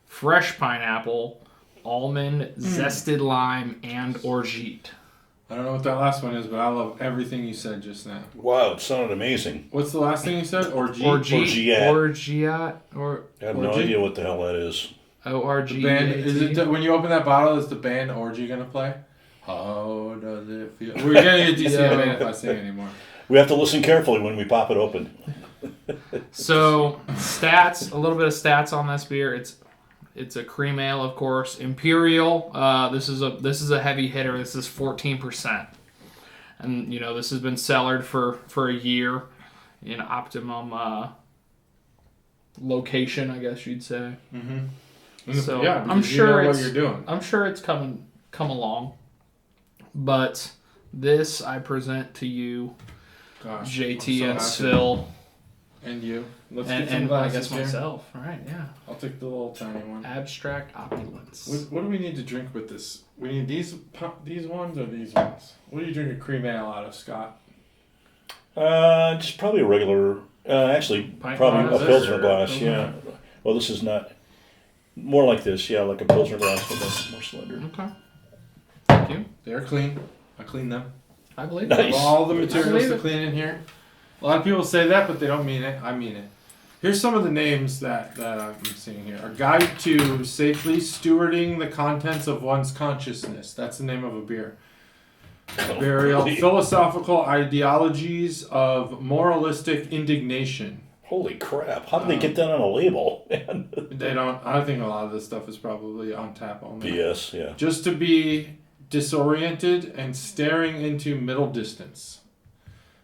fresh pineapple, almond, zested lime, and orgeat. I don't know what that last one is, but I love everything you said just now. Wow, it sounded amazing. What's the last thing you said? Orgeat? Orgeat. I have no Orgy? idea what the hell that is. The band, is it when you open that bottle? Is the band Orgy gonna play? How does it feel? We're gonna get DCMA if I sing anymore. We have to listen carefully when we pop it open. So stats, a little bit of stats on this beer. It's a cream ale, of course. Imperial. This is a heavy hitter. This is 14%, and this has been cellared for a year in optimum location, I guess you'd say. Mm-hmm. So yeah, I'm sure you know it's what you're doing. I'm sure it's come along, but this I present to you, Gosh, JT I'm and so Swill, and you. Let's get some and I glasses guess here. myself. All right, yeah. I'll take the little tiny one. Abstract Opulence. What do we need to drink with this? We need these ones or these ones? What do you drink a cream ale out of, Scott? Just probably a regular. Actually, Pint probably glass a Pilsner or- glass. Okay. Yeah. Well, this is not. More like this, yeah, like a Pilsner glass, but that's more slender. Okay. Thank you. They're clean. I cleaned them. I believe Nice. it. All the I materials believe to it. clean in here. A lot of people say that, but they don't mean it. I mean it. Here's some of the names that I'm seeing here. A Guide to Safely Stewarding the Contents of One's Consciousness. That's the name of a beer. Burial. Really? Philosophical Ideologies of Moralistic Indignation. Holy crap! How did they get that on a label? Man. They don't. I think a lot of this stuff is probably on tap only. BS, yeah. Just to be disoriented and staring into middle distance.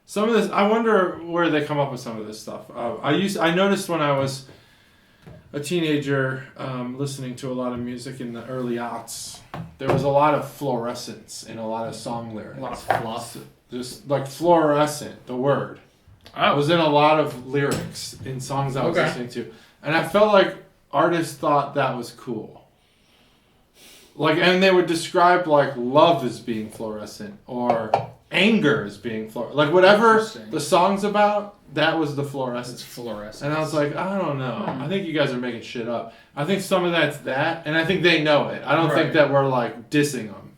Some of this, I wonder where they come up with some of this stuff. I noticed when I was a teenager listening to a lot of music in the early aughts, there was a lot of fluorescence in a lot of song lyrics. A lot of fluff. Just like fluorescent, the word. Oh. Was in a lot of lyrics in songs I was Okay. listening to. And I felt like artists thought that was cool. Like, and they would describe like love as being fluorescent or anger as being fluorescent. Like whatever Interesting. the song's about, that was the It's fluorescence. fluorescent. And I was like, I don't know. I think you guys are making shit up. I think some of that's that, and I think they know it. I don't think Right. that we're like dissing them.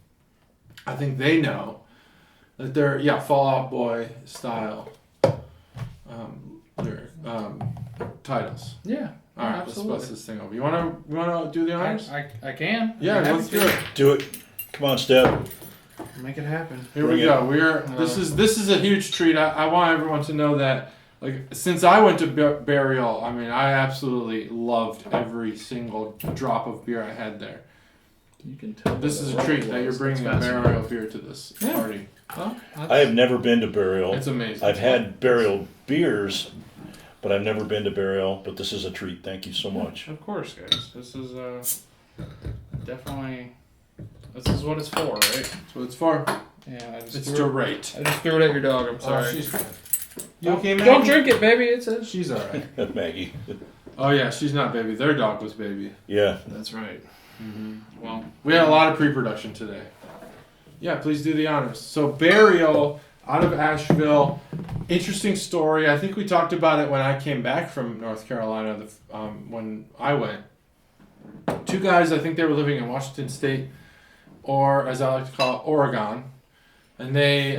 I think they know that they're Fall Out Boy style lyric titles. Yeah. All right, absolutely. let's bust this thing over. You wanna do the honors? I can. Yeah, I'm let's happy do to. it. Do it. Come on, Stev. Make it happen. Here Bring we it. go. This is a huge treat. I want everyone to know that since I went to Burial, I mean I absolutely loved every single drop of beer I had there. You can tell. This is a treat that you're bringing a fascinating. Burial beer to this party. Well, I have never been to Burial. It's amazing. I've had Burial beers, but I've never been to Burial. But this is a treat. Thank you so much. Of course, guys. This is definitely. This is what it's for, right? That's what it's for. Yeah. It's to rate. I just threw it at your dog. I'm sorry. Oh, she's you okay, Maggie? Don't drink it, baby. It's a. She's alright. Maggie. Oh yeah, she's not baby. Their dog was baby. Yeah. That's right. Well, We had a lot of pre-production today. Yeah, please do the honors. So Burial, out of Asheville. Interesting story. I think we talked about it when I came back from North Carolina. When I went, two guys. I think they were living in Washington State, or as I like to call it, Oregon, and they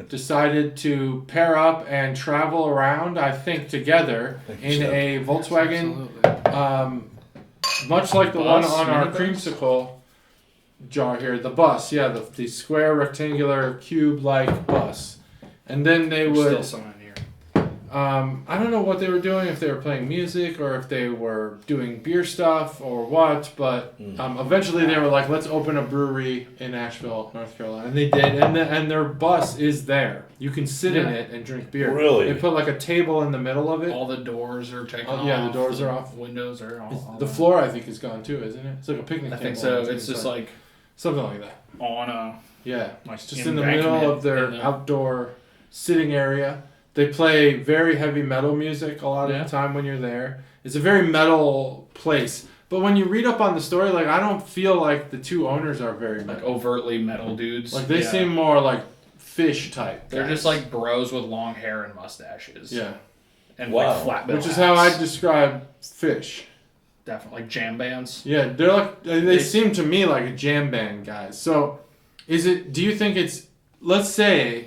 decided to pair up and travel around. I think together in a Volkswagen, much like the Bus, one on our minibus? creamsicle jar here, the bus, the square rectangular cube like bus, and then they There's would. still some in here. I don't know what they were doing, if they were playing music or if they were doing beer stuff or what, but eventually they were like, let's open a brewery in Asheville, North Carolina, and they did, and their bus is there. You can sit in it and drink beer. Really? They put like a table in the middle of it. All the doors are taken Oh, off. yeah, the doors are off. Windows are all The floor, I think, is gone too, isn't it? It's like a picnic I table. think so. on the It's just inside. like something like that. on a Yeah, like just in the middle of their embankment in the- outdoor sitting area. They play very heavy metal music a lot of Yeah. the time when you're there. It's a very metal place. But when you read up on the story, like I don't feel like the two owners are very like metal. overtly metal dudes. Like they Yeah. seem more like fish type. They're guys. just like bros with long hair and mustaches. yeah, And Wow. like flat bill which is how I hats. describe fish. Definitely like jam bands. Yeah, they're like they seem to me like a jam band guys. So, is it? Do you think it's? Let's say,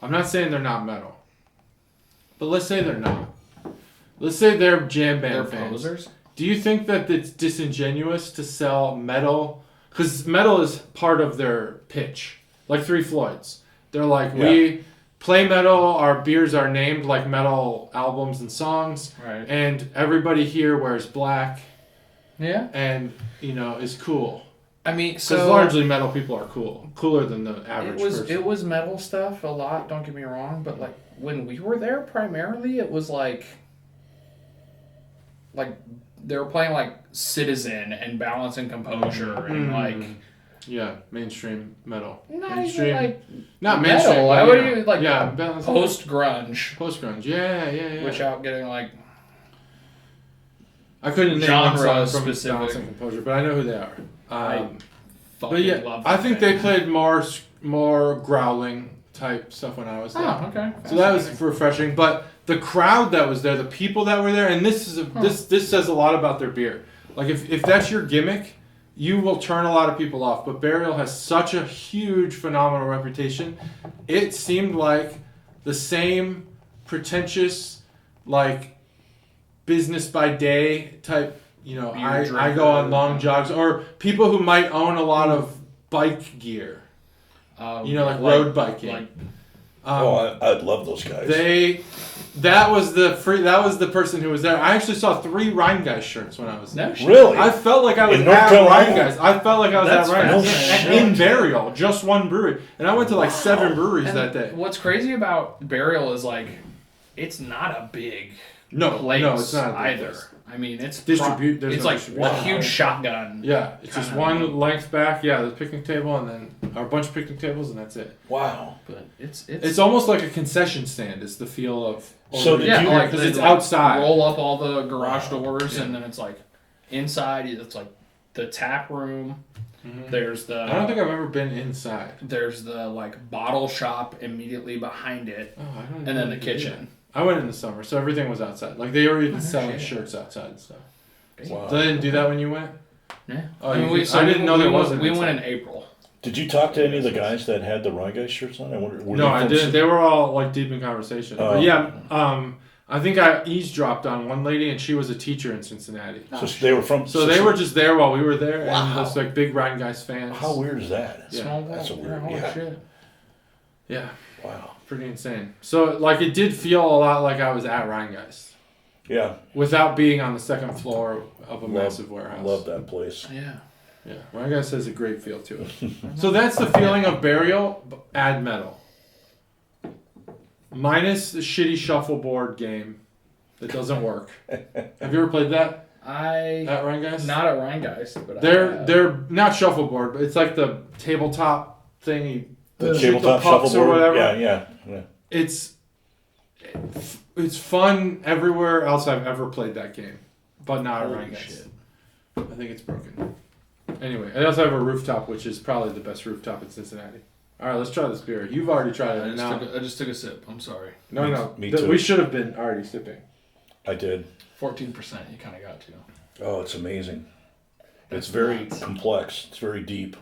I'm not saying they're not metal, but let's say they're not. Let's say they're jam band They're fans. posers. Do you think that it's disingenuous to sell metal? Because metal is part of their pitch, like Three Floyds. They're like, we play metal. Our beers are named like metal albums and songs, Right. and everybody here wears black. Yeah. And is cool. I mean, Because so largely metal people are cooler than the average person. it was metal stuff a lot. Don't get me wrong, but like when we were there, primarily it was like they were playing like Citizen and Balance and Composure and like yeah, mainstream metal. not mainstream, even like not metal. mainstream. I But, would even like balance, post grunge, post grunge. Yeah. without getting like I couldn't name genre one song from specific. Balance and Composure, but I know who they are. I fucking But yeah, love. I that think band. they played more growling type stuff when I was there. Oh, okay. So that was refreshing. But the crowd that was there, the people that were there, and this is this says a lot about their beer. Like if that's your gimmick, you will turn a lot of people off. But Burial has such a huge, phenomenal reputation. It seemed like the same pretentious, like business by day type. I go on long jogs, or people who might own a lot of bike gear. Like road biking. Like, I'd love those guys. That was the person who was there. I actually saw 3 Rheingeist shirts when I was there. no shit. Really? I felt like I was In North at Carolina? Rheingeist. I felt like I was That's at Rheingeist. fascinating. And in Burial, just one brewery. And I went to like 7 breweries And that day. What's crazy about Burial is like, it's not a big place it's not a big either. place. I mean, it's There's it's no like distribution. a huge shotgun. Yeah, it's just Kinda. one length back. Yeah, the picnic table, and then a bunch of picnic tables, and that's it. Wow. But It's almost like a concession stand. It's the feel of So did yeah, you- like because they, it's like, outside. Roll up all the garage Wow. doors, Yeah. and then it's like inside. It's like the tap room. Mhm. There's the. I don't think I've ever been inside. There's the like bottle shop immediately behind it, Oh, I don't. and then the know. kitchen. I went in the summer, so everything was outside. Like they were even Oh, selling shit. shirts outside and stuff. Wow. So they didn't do that when you went. Yeah. Oh, I mean, I didn't know there wasn't. We inside. went in April. Did you talk to any of the guys that had the Rheingeist shirts on? I wonder. No, I didn't. They were all like deep in conversation. Oh. But yeah, I think I eavesdropped on one lady, and she was a teacher in Cincinnati. So they were from. So they were just there while we were there, and Wow. was like big Rheingeist fans. How weird is that? Yeah, Small world. that's a weird- Holy yeah. shit. Yeah, Wow. pretty insane. So like it did feel a lot like I was at Rheingeist Yeah. without being on the second floor of a massive warehouse. Love that place. Yeah. Yeah, Rheingeist has a great feel to it. So that's the feeling of Burial. Add metal. Minus the shitty shuffleboard game that doesn't work. Have you ever played that I at Rheingeist? not at Rheingeist, but They're not shuffleboard, but it's like the tabletop thingy. The shoot tabletop pucks shuffleboard. or whatever. Yeah. It's fun everywhere else I've ever played that game, but not at Holy Rheingeist. shit. I think it's broken. Anyway, I also have a rooftop, which is probably the best rooftop in Cincinnati. All right, let's try this beer. You've already tried it. I just took a sip. I'm sorry. No. Me too. We should have been already sipping. I did. 14%. You kind of got to. Oh, it's amazing. That's It's very nuts. complex. It's very deep.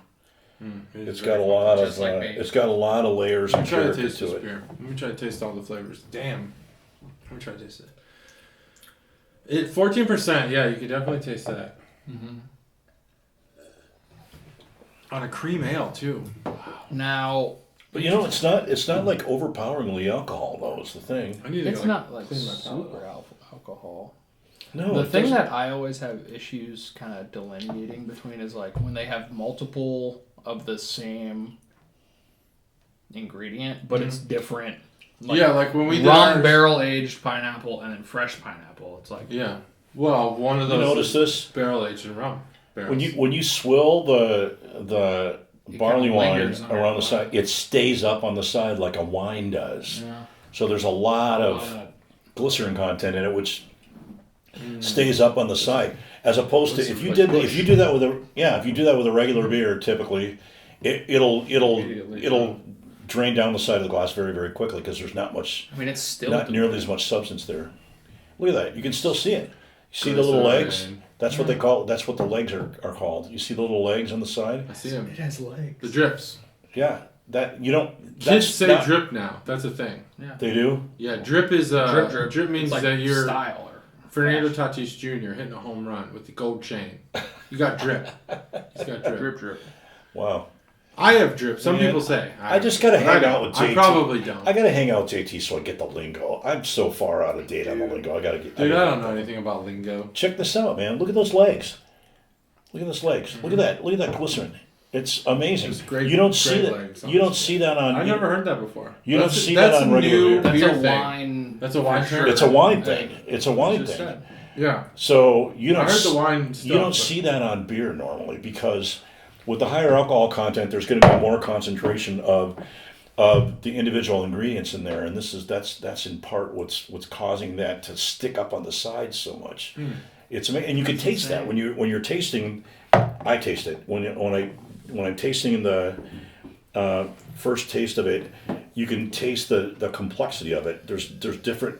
It It's is got a very lot Just of like me. it's got a lot of layers Let and me try to character taste to this it. beer. Let me try to taste all the flavors. Damn. Let me try to taste it. 14%. Yeah, you can definitely taste that. Mm-hmm. On a cream ale too. Now, But it's not like overpoweringly alcohol though. Is the thing. I need to it's go, not like clean my palate. super alcohol. No, The it thing doesn't. that I always have issues kind of delineating between is like when they have multiple of the same ingredient, but it's different. Yeah, like when we did rum, ours- barrel aged pineapple, and then fresh pineapple. It's like Yeah. Well, one of You those notice is this? barrel aged in rum. Barrels. When you swill the It barley kinda wine lingers under around the the side, it stays up on the side like a wine does. yeah. So there's a lot of glycerin content in it, which stays up on the side. As opposed to if you do that with a regular beer, typically it'll drain down the side of the glass very, very quickly because there's not it's still not nearly as much substance there. Look at that. You can still see it. You see the little legs? That's what they call. That's what the legs are called. You see the little legs on the side? I see them. It has legs. The drips. Yeah. That you don't. Kids That's say not- drip now. That's a thing. Yeah. They do. Yeah, drip is drip means It's like that you're style or Fernando fashion. Tatis Jr. hitting a home run with the gold chain. You got drip. He's got drip. drip. Wow. I have drip. Some Man, people say. I just gotta But hang I out don't. with I JT. probably don't. I gotta hang out with JT so I get the lingo. I'm so far out of date on the lingo. I gotta get. Dude, I don't know anything about lingo. Check this out, man. Look at those legs. Look at those legs. Look at that. Look at that glycerin. It's amazing. It's great- You don't see great that. legs, You don't honestly. see that on. I never heard that before. You don't That's- see that that's on a regular new beer. That's beer a thing. wine. That's a wine for thing. sure. It's a wine Like, thing. It's a wine just thing. said. Yeah. So you I don't. heard the wine stuff. You don't but- see that on beer normally because with the higher alcohol content, there's going to be more concentration of the individual ingredients in there, and that's in part what's causing that to stick up on the sides so much. It's amazing, and you can taste that when you're tasting. I taste it when I'm tasting the first taste of it. You can taste the complexity of it. There's different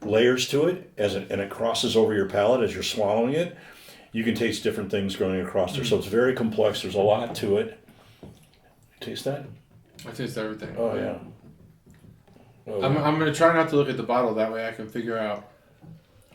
layers to it and it crosses over your palate as you're swallowing it. You can taste different things going across there. So it's very complex. There's a lot to it. Taste that? I taste everything. Oh yeah. Oh, I'm yeah. going to try not to look at the bottle. That way I can figure out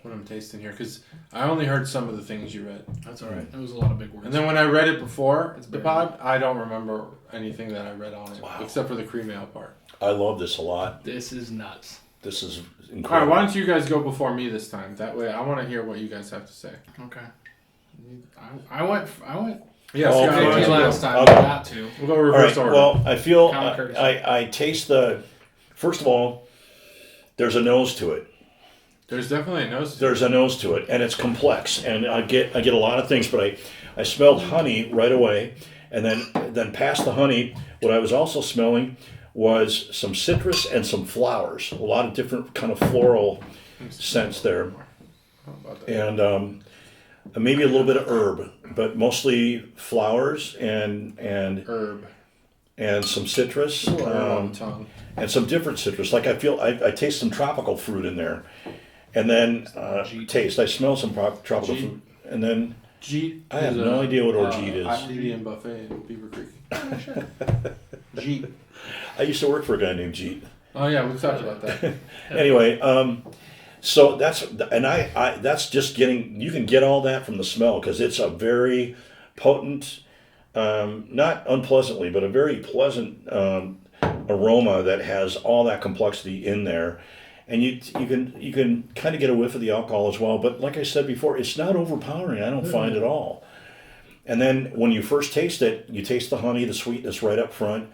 what I'm tasting here. Because I only heard some of the things you read. That's all right. It was a lot of big words. And then when I read it before the very pod, I don't remember anything that I read on it. Wow. Except for the cream ale part. I love this a lot. This is nuts. This is All right, incredible. why don't you guys go before me this time? That way I want to hear what you guys have to say. Okay. I went. Yes, Oh, Scott, okay. why don't you go? last time. Okay. I got to. We'll go All reverse right. order. Well, I feel Common courtesy. I taste the. First of all, there's a nose to it. There's definitely a nose. There's a nose to it, and it's complex. And I get a lot of things, but I smelled honey right away, and then past the honey, what I was also smelling was some citrus and some flowers. A lot of different kind of floral scents there, How about that? and maybe a little bit of herb, but mostly flowers and Herb. some citrus. Ooh, herb on the tongue. And some different citrus. Like I taste some tropical fruit in there, and then I smell some tropical Jeet. fruit, and then Jeet. I have is no a, idea what orgeat is. Indian buffet in Beaver Creek. Jeet. I used to work for a guy named Jeet. Oh yeah, we've talked about that. Anyway, so that's just getting. You can get all that from the smell because it's a very potent, not unpleasantly, but a very pleasant aroma that has all that complexity in there. And you can kind of get a whiff of the alcohol as well, but like I said before, it's not overpowering. I don't find at all. And then when you first taste it, you taste the honey, the sweetness right up front,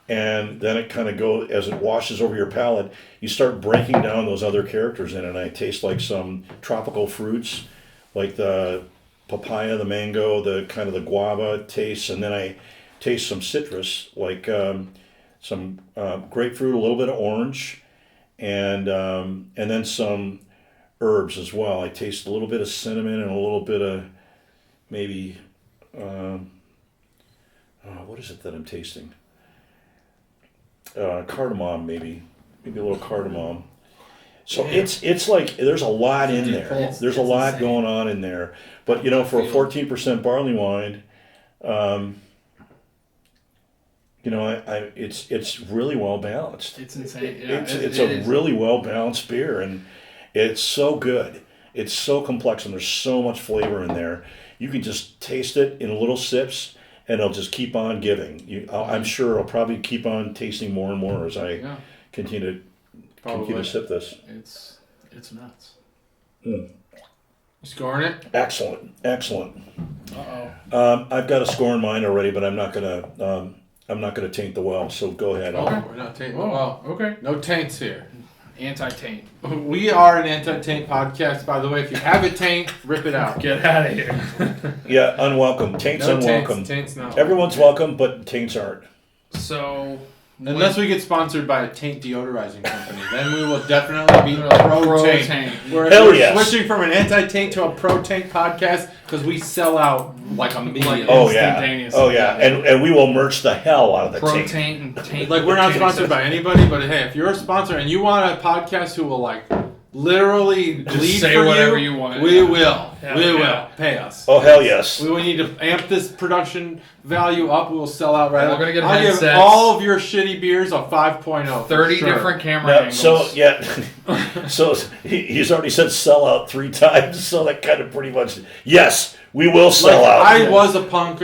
and then it kind of goes as it washes over your palate. You start breaking down those other characters in it. And I taste like some tropical fruits, like the papaya, the mango, the kind of the guava taste, and then I taste some citrus, like some grapefruit, a little bit of orange. And then some herbs as well. I taste a little bit of cinnamon and a little bit of maybe what is it that I'm tasting? cardamom, maybe a little cardamom. So it's like there's a lot in there. There's a lot insane. going on in there. But for a 14% barley wine, it's really well balanced. It's insane. Yeah, It's a really well balanced beer, and it's so good. It's so complex, and there's so much flavor in there. You can just taste it in little sips, and it'll just keep on giving. I'm sure I'll probably keep on tasting more and more as I continue to sip this. It's nuts. Scoring it? Excellent. Uh-oh. I've got a score in mine already, but I'm not gonna taint the well. So go ahead. Okay. We're not tainting the well. Okay. No taints here. Anti-taint. We are an anti-taint podcast, by the way. If you have a taint, rip it out. Get out of here. Yeah, unwelcome. Taints No unwelcome. Taints no. Everyone's welcome, but taints aren't. So... Unless we get sponsored by a taint deodorizing company, then we will definitely be pro-taint. We're switching from an anti-taint to a pro-taint podcast because we sell out like a million. Oh yeah, and we will merch the hell out of the taint. Pro-taint and taint. Like we're not sponsored by anybody, but hey, if you're a sponsor and you want a podcast who will like literally Just bleed say for whatever you want. we will. Yeah, We will. yeah. Pay us. Oh hell yes. We need to amp this production value up. We'll sell out right. We're gonna get I'll give headsets. all of your shitty beers a 5.0. 30 sure. different camera Yeah, angles. so he's already said sell out 3 times, so that kind of pretty much yes, we will sell out. I was a punk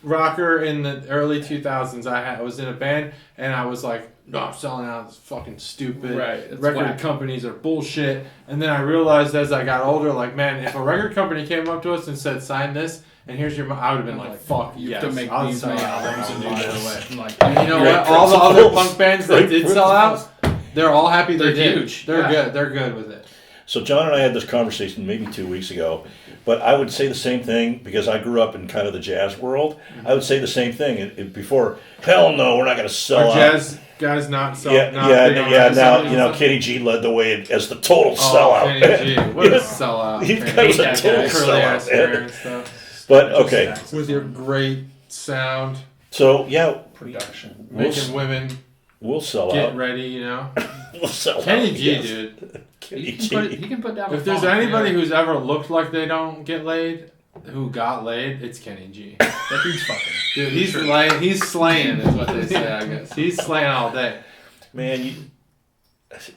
rocker in the early 2000s. I was in a band and I was like, no, I'm selling out. It's fucking stupid. Right, it's Record whack. companies are bullshit. And then I realized as I got older, like, man, if a record company came up to us and said, sign this, and here's your, I would have been like, fuck You yes. have to make I'll these sell many out. albums and do Right this. away. Like, And you know Great what? All the other principles. punk bands that Great did sell out, they're all happy they They're did. huge. They're Yeah. good. They're good with it. So John and I had this conversation maybe 2 weeks ago, but I would say the same thing because I grew up in kind of the jazz world. I would say the same thing before. Hell no, we're not going to sell Are out. jazz guys not sell? Yeah. Now Kenny G led the way as the total sellout. Kenny G, what a sellout. He Kenny was G. a total Curly ass sellout, hair man. and stuff. But okay, With your great sound, so yeah, production. making women we'll sell get out. ready, you know. We'll sell Kenny out. G, yes. dude. Kenny He G. can put down If a there's font, anybody yeah. who's ever looked like they don't get laid, who got laid, it's Kenny G. That dude's fucking. Dude, he's slaying, is what they say, I guess. He's slaying all day. Man,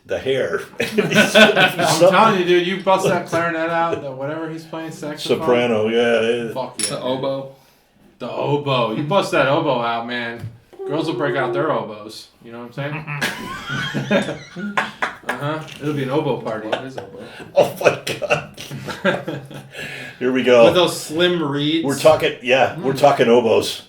the hair. I'm telling you, dude, you bust that clarinet out, the whatever he's playing, saxophone. Soprano, yeah. Fuck yeah. The dude. oboe. The oboe. You bust that oboe out, man. Girls will break out their oboes. You know what I'm saying? It'll be an oboe party. What is oboe? Oh my god. Here we With go. those slim reeds. We're talking oboes.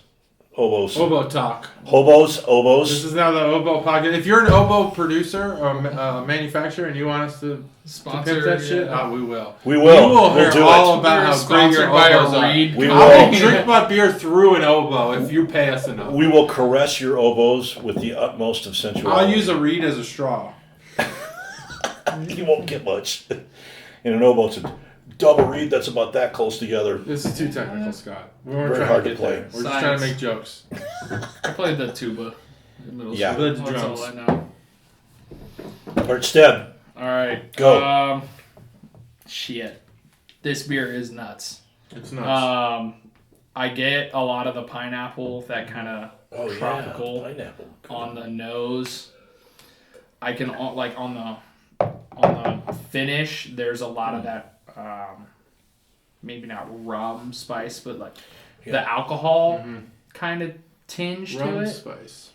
Oboes. Oboe talk. Hobos, This oboes. is now the oboe podcast. If you're an oboe producer or manufacturer and you want us to Sponsor pimp that shit, yeah. we will. We will. You will We'll hear do all it. about how great your Sponsored by a oboes are. reed. We I will will. drink my beer through an oboe if you pay us enough. We will caress your oboes with the utmost of sensuality. I'll use a reed as a straw. You won't get much. In an oboe, it's a double reed that's about that close together. This is too technical, Scott. We weren't Very trying hard to to get play. there. We're just trying to make jokes. I played the tuba in middle Yeah. school. Played the That's drums. all I know. All right, Stev, All right. go. Shit. This beer is nuts. It's nuts. I get a lot of the pineapple, that kind of tropical pineapple. on the nose. I can like on the finish. There's a lot of that. Maybe not rum spice, but like the alcohol kind of tinge to Rum it. spice.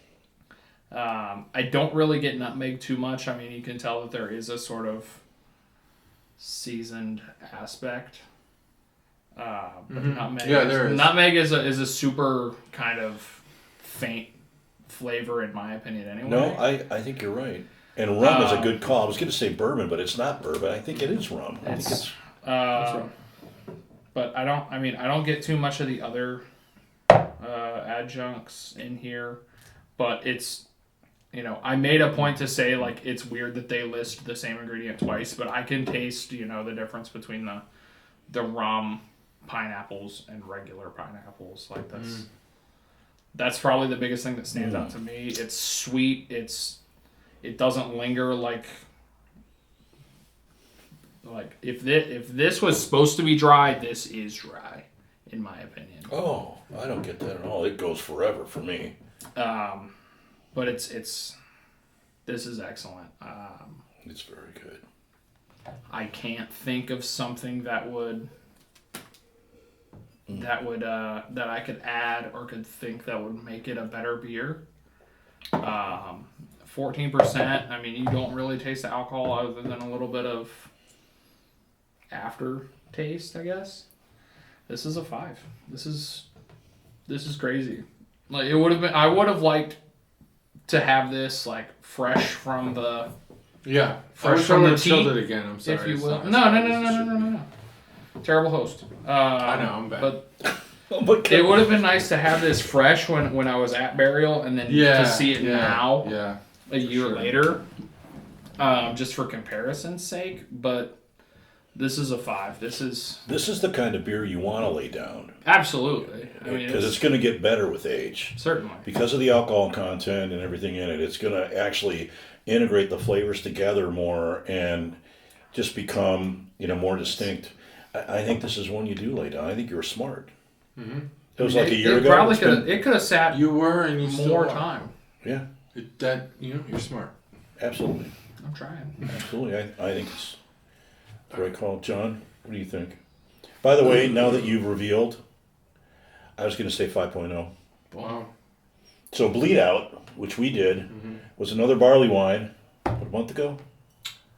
I don't really get nutmeg too much. I mean, you can tell that there is a sort of seasoned aspect. But nutmeg, Yeah, there is. Nutmeg is a super kind of faint flavor, in my opinion. Anyway. No, I think you're right. And rum is a good call. I was going to say bourbon, but it's not bourbon. I think it is rum. I think it's But I don't get too much of the other adjuncts in here. But it's, I made a point to say, like, it's weird that they list the same ingredient twice, but I can taste, the difference between the rum pineapples and regular pineapples. Like, That's probably the biggest thing that stands out to me. It's sweet. It doesn't linger like if this was supposed to be dry, this is dry, in my opinion. Oh, I don't get that at all. It goes forever for me. But this is excellent. It's very good. I can't think of something that I could add or could think that would make it a better beer. 14%. I mean, you don't really taste the alcohol other than a little bit of aftertaste, I guess. This is a 5. This is crazy. Like, it would have been. I would have liked to have this like fresh from the. Yeah, fresh from the tea. It again. I'm sorry. If you will. No. Terrible host. I know. I'm bad. But it would have been nice to have this fresh when I was at Burial, and then to see it now. Yeah. A year later, just for comparison's sake, but this is a 5. This is the kind of beer you want to lay down. Absolutely. I mean, because it's going to get better with age. Certainly. Because of the alcohol content and everything in it, it's going to actually integrate the flavors together more and just become more distinct. I think this is one you do lay down. I think you were smart. Mm-hmm. It was like a year ago. Probably it could have sat. You were, and you more still time. Yeah. You're smart. Absolutely. I'm trying. Absolutely. I think it's the right call. John, what do you think? By the way, now that you've revealed, I was going to say 5.0. Wow. So Bleed Out, which we did, was another barley wine. What, a month ago?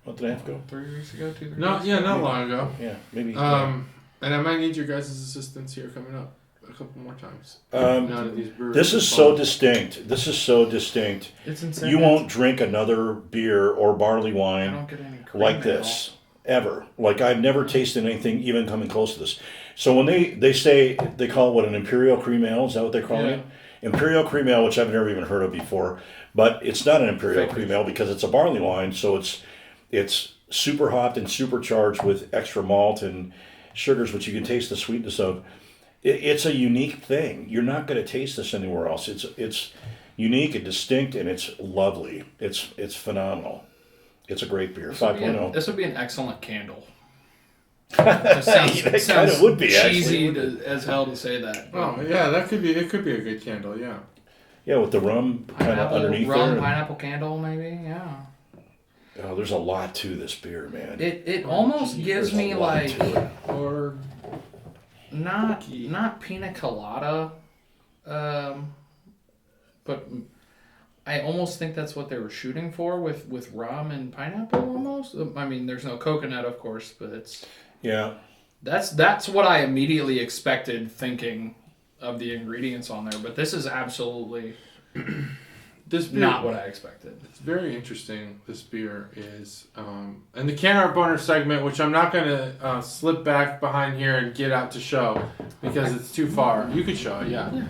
Month and a half ago? 3 weeks ago, 2 3 No, weeks yeah, not long ago. Yeah, maybe. And I might need your guys' assistance here coming up a couple more times. Now that these breweries this is so distinct. This is so distinct. It's insane. You won't drink another beer or barley I wine don't get any cream like at this ever. Like, I've never tasted anything even coming close to this. So when they say, they call it what, an imperial cream ale? Is that what they're calling it? Imperial cream ale, which I've never even heard of before, but it's not an imperial cream ale because it's a barley wine, so it's super hopped and supercharged with extra malt and sugars, which you can taste the sweetness of. It's a unique thing. You're not going to taste this anywhere else. It's unique and distinct, and it's lovely. It's phenomenal. It's a great beer. 5.0. This would be an excellent candle. It sounds kind of would be cheesy as hell to say that. Oh yeah, it could be a good candle. Yeah. Yeah, with the rum kind of underneath there. Pineapple candle, maybe. Yeah. Oh, there's a lot to this beer, man. It almost gives me like, or not pina colada, but I almost think that's what they were shooting for with rum and pineapple almost. I mean, there's no coconut, of course, but it's that's what I immediately expected thinking of the ingredients on there. But this is absolutely this beer, not what I expected. It's very interesting. This beer is, and the can art boner segment, which I'm not going to slip back behind here and get out to show because it's too far. You could show it, yeah.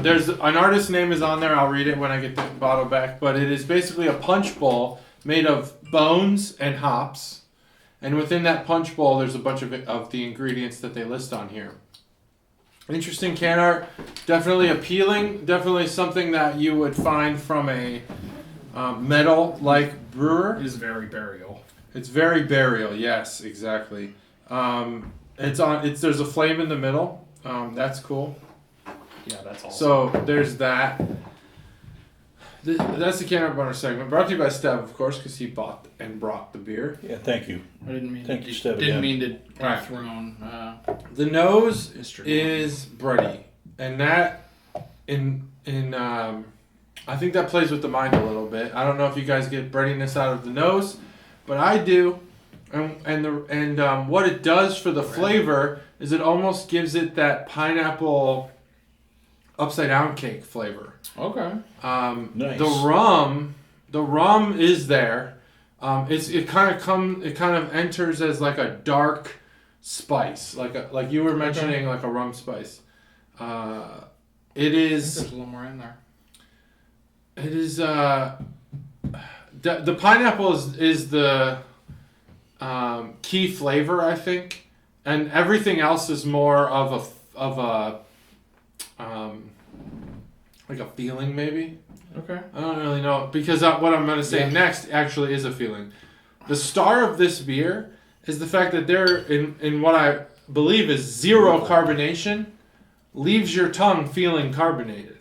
There's an artist's name is on there. I'll read it when I get the bottle back. But it is basically a punch bowl made of bones and hops, and within that punch bowl, there's a bunch of the ingredients that they list on here. Interesting can art, definitely appealing, definitely something that you would find from a metal-like brewer. It is very burial. It's very burial, yes, exactly. There's a flame in the middle. That's cool. Yeah, that's awesome. So there's that. That's the can art boner segment. Brought to you by Stev, of course, because he bought and brought the beer. Yeah, thank you. I didn't mean. Thank you, Stev. Didn't mean to dethrone. The nose is bready, and that I think that plays with the mind a little bit. I don't know if you guys get breadiness out of the nose, but I do. And what it does for the flavor is it almost gives it that pineapple upside down cake flavor. Okay. Nice. The rum is there. It kind of enters as like a dark spice, like you were mentioning, like a rum spice. It is. There's a little more in there. It is. The pineapple is the key flavor, I think, and everything else is more of a like a feeling maybe. Okay. I don't really know because what I'm going to say next actually is a feeling. The star of this beer is the fact that they're in what I believe is zero carbonation, leaves your tongue feeling carbonated.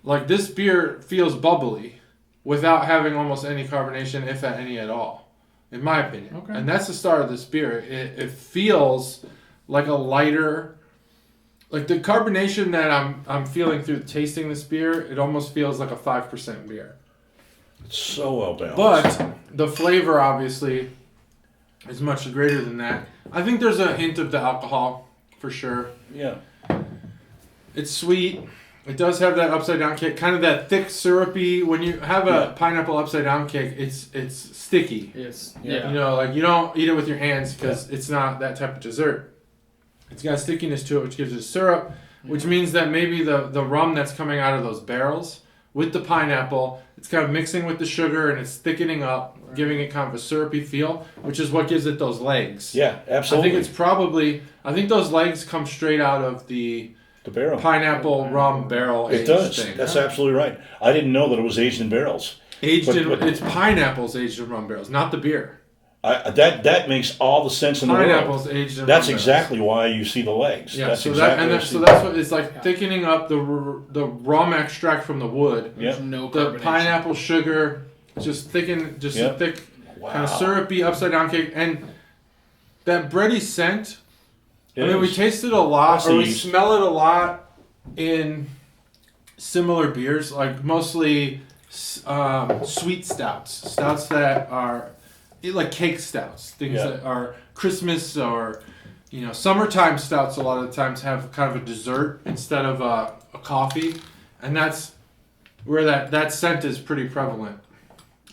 Like this beer feels bubbly without having almost any carbonation, if at any at all, in my opinion. Okay. And that's the star of this beer. It feels like a lighter, like the carbonation that I'm feeling through tasting this beer, it almost feels like a 5% beer. It's so well balanced. But the flavor obviously is much greater than that. I think there's a hint of the alcohol for sure. Yeah. It's sweet. It does have that upside down kick, kind of that thick syrupy. When you have a pineapple upside down kick, it's sticky. It's You know, like you don't eat it with your hands because it's not that type of dessert. It's got stickiness to it, which gives it syrup, which means that maybe the rum that's coming out of those barrels with the pineapple, it's kind of mixing with the sugar and it's thickening up, giving it kind of a syrupy feel, which is what gives it those legs. Yeah, absolutely. I think those legs come straight out of the barrel. Pineapple rum barrel It aged does. thing. That's absolutely right. I didn't know that it was aged in barrels. It's pineapples aged in rum barrels, not the beer. That makes all the sense in the world. Pineapples aged in That's rum exactly why you see the legs. Yeah, that's so exactly that's what it's like, thickening up the rum extract from the wood. There's no The carbonation. pineapple sugar, just a thick, kind of syrupy upside down cake, and that bready scent. We taste it a lot, or we smell it a lot in similar beers, like mostly sweet stouts that are like cake stouts, things that are Christmas or summertime stouts. A lot of the times have kind of a dessert instead of a coffee, and that's where that scent is pretty prevalent.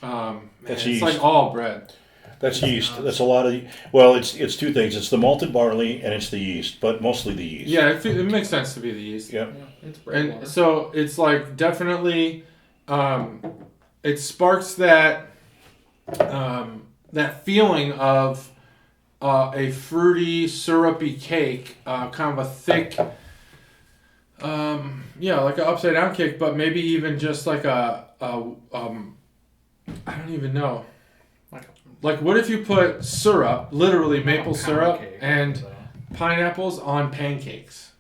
It's like all bread. That's yeast. That's a lot of. It's two things. It's the malted barley and it's the yeast, but mostly the yeast. Yeah, it makes sense to be the yeast. Yep. Yeah, it's bread And water. so it's like definitely, it sparks that feeling of a fruity, syrupy cake, kind of a thick, like an upside down cake, but maybe even just like I don't even know. Like, what if you put syrup, literally maple syrup, and pineapples on pancakes?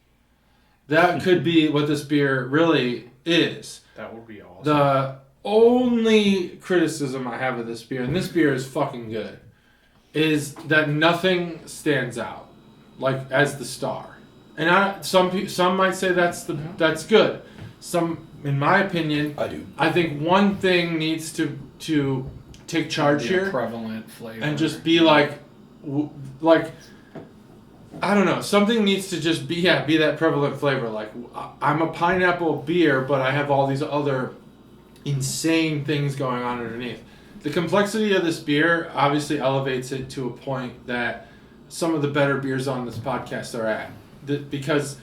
That could be what this beer really is. That would be awesome. The only criticism I have of this beer, and this beer is fucking good, is that nothing stands out, like as the star. And some might say that's good. Some, in my opinion, I do. I think one thing needs to take charge here, prevalent flavor, and just be like I don't know. Something needs to just be that prevalent flavor. Like I'm a pineapple beer, but I have all these other insane things going on underneath. The complexity of this beer obviously elevates it to a point that some of the better beers on this podcast are at. Because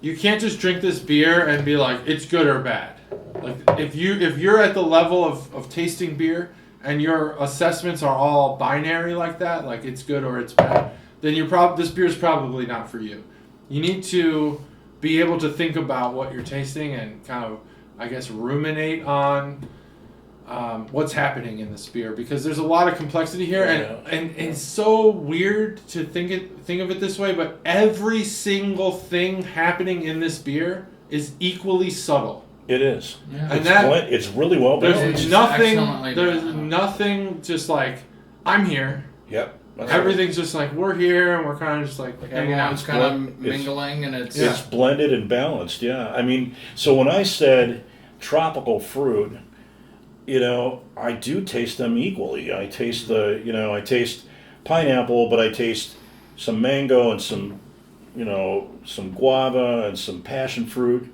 you can't just drink this beer and be like it's good or bad. Like if you're at the level of tasting beer and your assessments are all binary like that, like it's good or it's bad, then this beer is probably not for you. You need to be able to think about what you're tasting and kind of, I guess, ruminate on what's happening in this beer, because there's a lot of complexity here, and it's so weird to think of it this way, but every single thing happening in this beer is equally subtle. It is. Yeah. And it's really well balanced. There's nothing just like, I'm here. Yep. Everything's just like, we're here, and we're kind of just like hanging out. Everyone's kind of mingling, and it's blended and balanced. Yeah. I mean, so when I said tropical fruit, I do taste them equally. I taste I taste pineapple, but I taste some mango and some guava and some passion fruit.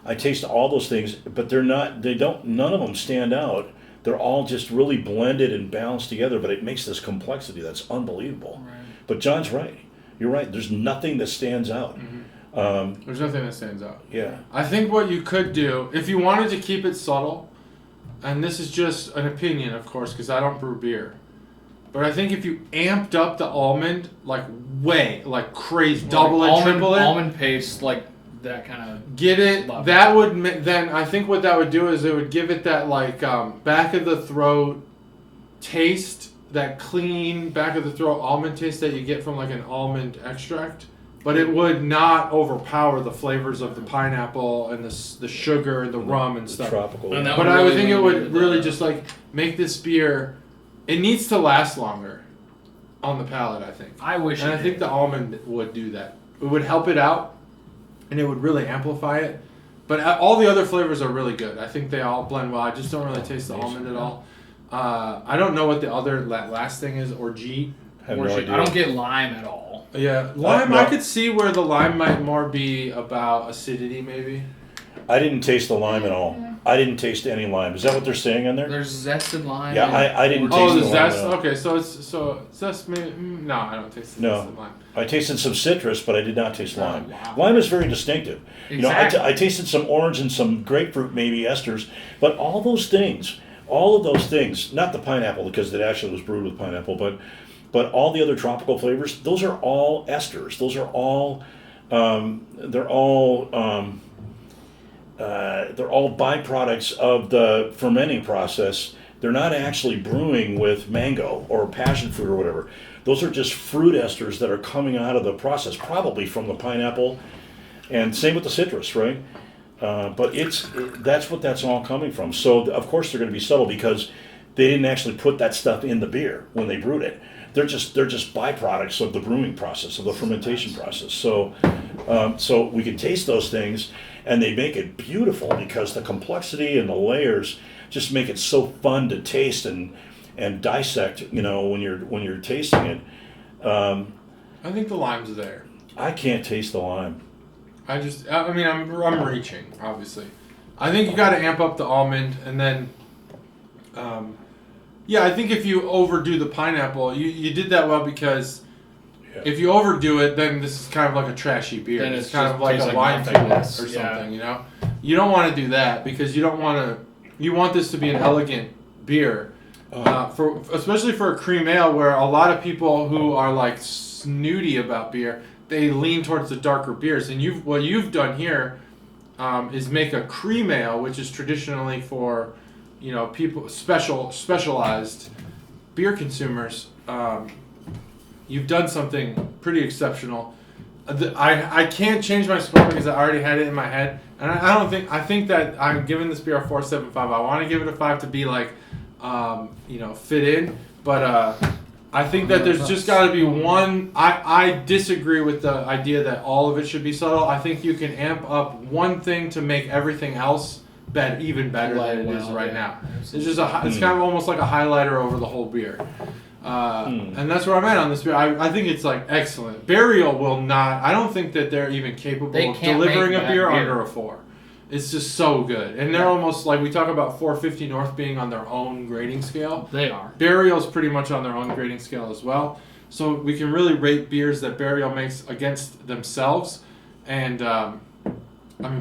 I taste all those things, but none of them stand out. They're all just really blended and balanced together, but it makes this complexity that's unbelievable. Right. But John's right. You're right. There's nothing that stands out. Mm-hmm. There's nothing that stands out. Yeah. I think what you could do, if you wanted to keep it subtle, and this is just an opinion, of course, because I don't brew beer, but I think if you amped up the almond, like crazy, double it, triple it. Almond paste, like that kind of get it. love. That would then I think what that would do is it would give it that like back of the throat taste, that clean back of the throat almond taste that you get from like an almond extract. But it would not overpower the flavors of the pineapple and the sugar and the rum and stuff. Tropical. And that But would I would really think it lean would into really the- just like make this beer. It needs to last longer on the palate, I think. I wish. And it I think did. the almond would do that. It would help it out, and it would really amplify it. But all the other flavors are really good. I think they all blend well. I just don't really taste the almond at all. I don't know what the other last thing is, orgeat. I have no idea. I don't get lime at all. Yeah, lime. no. I could see where the lime might more be about acidity, maybe. I didn't taste the lime at all. I didn't taste any lime. Is that what they're saying in there? There's zest and lime. Yeah, and I didn't Oh, taste the the lime zest. at all. Okay, so zest. Maybe no, I don't taste the No. zest of lime. I tasted some citrus, but I did not taste lime. wow. Lime is very distinctive. You know, Exactly. I tasted some orange and some grapefruit, maybe esters, but all of those things, not the pineapple because it actually was brewed with pineapple, but all the other tropical flavors, those are all esters. Those are all, they're all byproducts of the fermenting process. They're not actually brewing with mango or passion fruit or whatever. Those are just fruit esters that are coming out of the process, probably from the pineapple, and same with the citrus, right? But that's what that's all coming from. So of course they're going to be subtle because they didn't actually put that stuff in the beer when they brewed it. They're just byproducts of the brewing process, of the fermentation process. So we can taste those things, and they make it beautiful because the complexity and the layers just make it so fun to taste and dissect. You know, when you're tasting it. I think the lime's there. I can't taste the lime. I mean, I'm reaching, obviously. I think you got to amp up the almond, and then, yeah, I think if you overdo the pineapple, you did that well because if you overdo it, then this is kind of like a trashy beer. Then It's it kind just of like tastes a like wine nothingness. cooler or Yeah. something, you know? You don't want to do that because you want this to be an elegant beer. Especially for a cream ale where a lot of people who are like snooty about beer, they lean towards the darker beers. And what you've done here is make a cream ale, which is traditionally for, you know, people specialized beer consumers. You've done something pretty exceptional. I can't change my score because I already had it in my head, and I think that I'm giving this beer a 4.75. I want to give it a 5 to be like, fit in, but I think that there's just got to be one. I disagree with the idea that all of it should be subtle. I think you can amp up one thing to make everything else even better than it is right now. It's just it's kind of almost like a highlighter over the whole beer. And that's where I'm at on this beer. I think it's like excellent. Burial will not. I don't think that they're even capable of delivering a beer under a 4. It's just so good, and they're almost like we talk about 450 North being on their own grading scale. They are. Burial's pretty much on their own grading scale as well. So we can really rate beers that Burial makes against themselves, and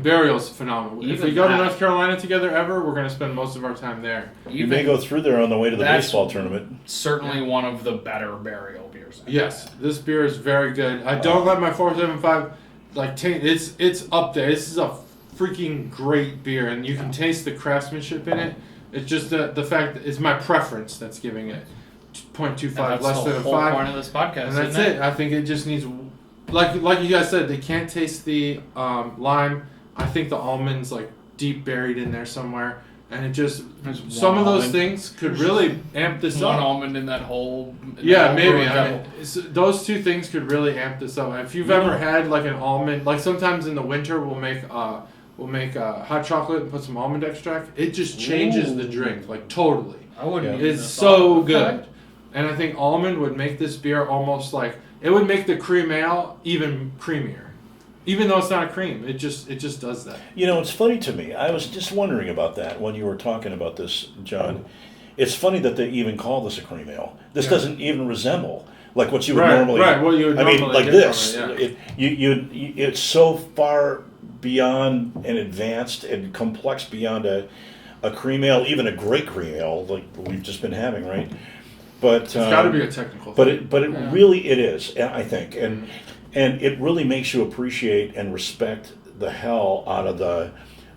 Burial's phenomenal. If we go to North Carolina together ever, we're going to spend most of our time there. You may go through there on the way to the That's baseball tournament. Certainly one of the better Burial beers. Yes, this beer is very good. I don't let my 4.75 taint. It's up there. This is a freaking great beer, and you can taste the craftsmanship in it. It's just the fact that it's my preference that's giving it 0.25 less than a 5. That's the whole point of this podcast, And that's it. I think it just needs, like you guys said, they can't taste the lime. I think the almond's like deep buried in there somewhere, and it just some of those things could really amp this one up. almond in that whole. Yeah, maybe. Those two things could really amp this up. If you've ever had like an almond, like sometimes in the winter we'll make hot chocolate and put some almond extract. It just changes the drink, like totally. I wouldn't. Yeah. It's so good. And I think almond would make this beer almost like, it would make the cream ale even creamier. Even though it's not a cream, it just does that. You know, it's funny to me. I was just wondering about that when you were talking about this, John. It's funny that they even call this a cream ale. This doesn't even resemble like what you would normally. Right, what you would normally like get this. from it, It's so far beyond and advanced and complex beyond a cream ale, even a great cream ale like we've just been having, right? But it's got to be a technical thing. But it really it is, I think, and it really makes you appreciate and respect the hell out of the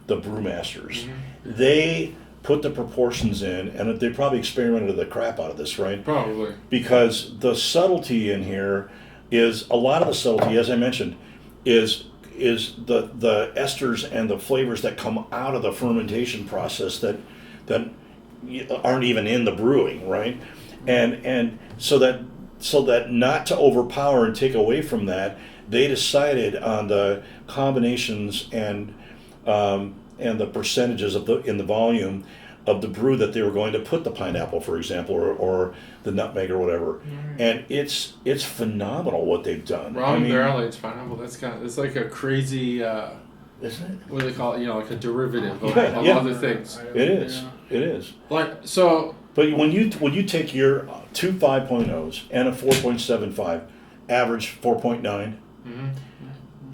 brewmasters. Mm-hmm. They put the proportions in, and they probably experimented the crap out of this, right? Probably. Because the subtlety in here is a lot of the subtlety, as I mentioned, is the esters and the flavors that come out of the fermentation process that aren't even in the brewing, right? And so that not to overpower and take away from that, they decided on the combinations and the percentages in the volume of the brew that they were going to put the pineapple, for example, or the nutmeg or whatever. And it's phenomenal what they've done. Raw and barrel aged pineapple. It's like a crazy. Isn't it? What do they call it? Like a derivative of Yeah. other things. It is. It is. Like so. But when you take your two 5.0s and a 4.75, average 4.9,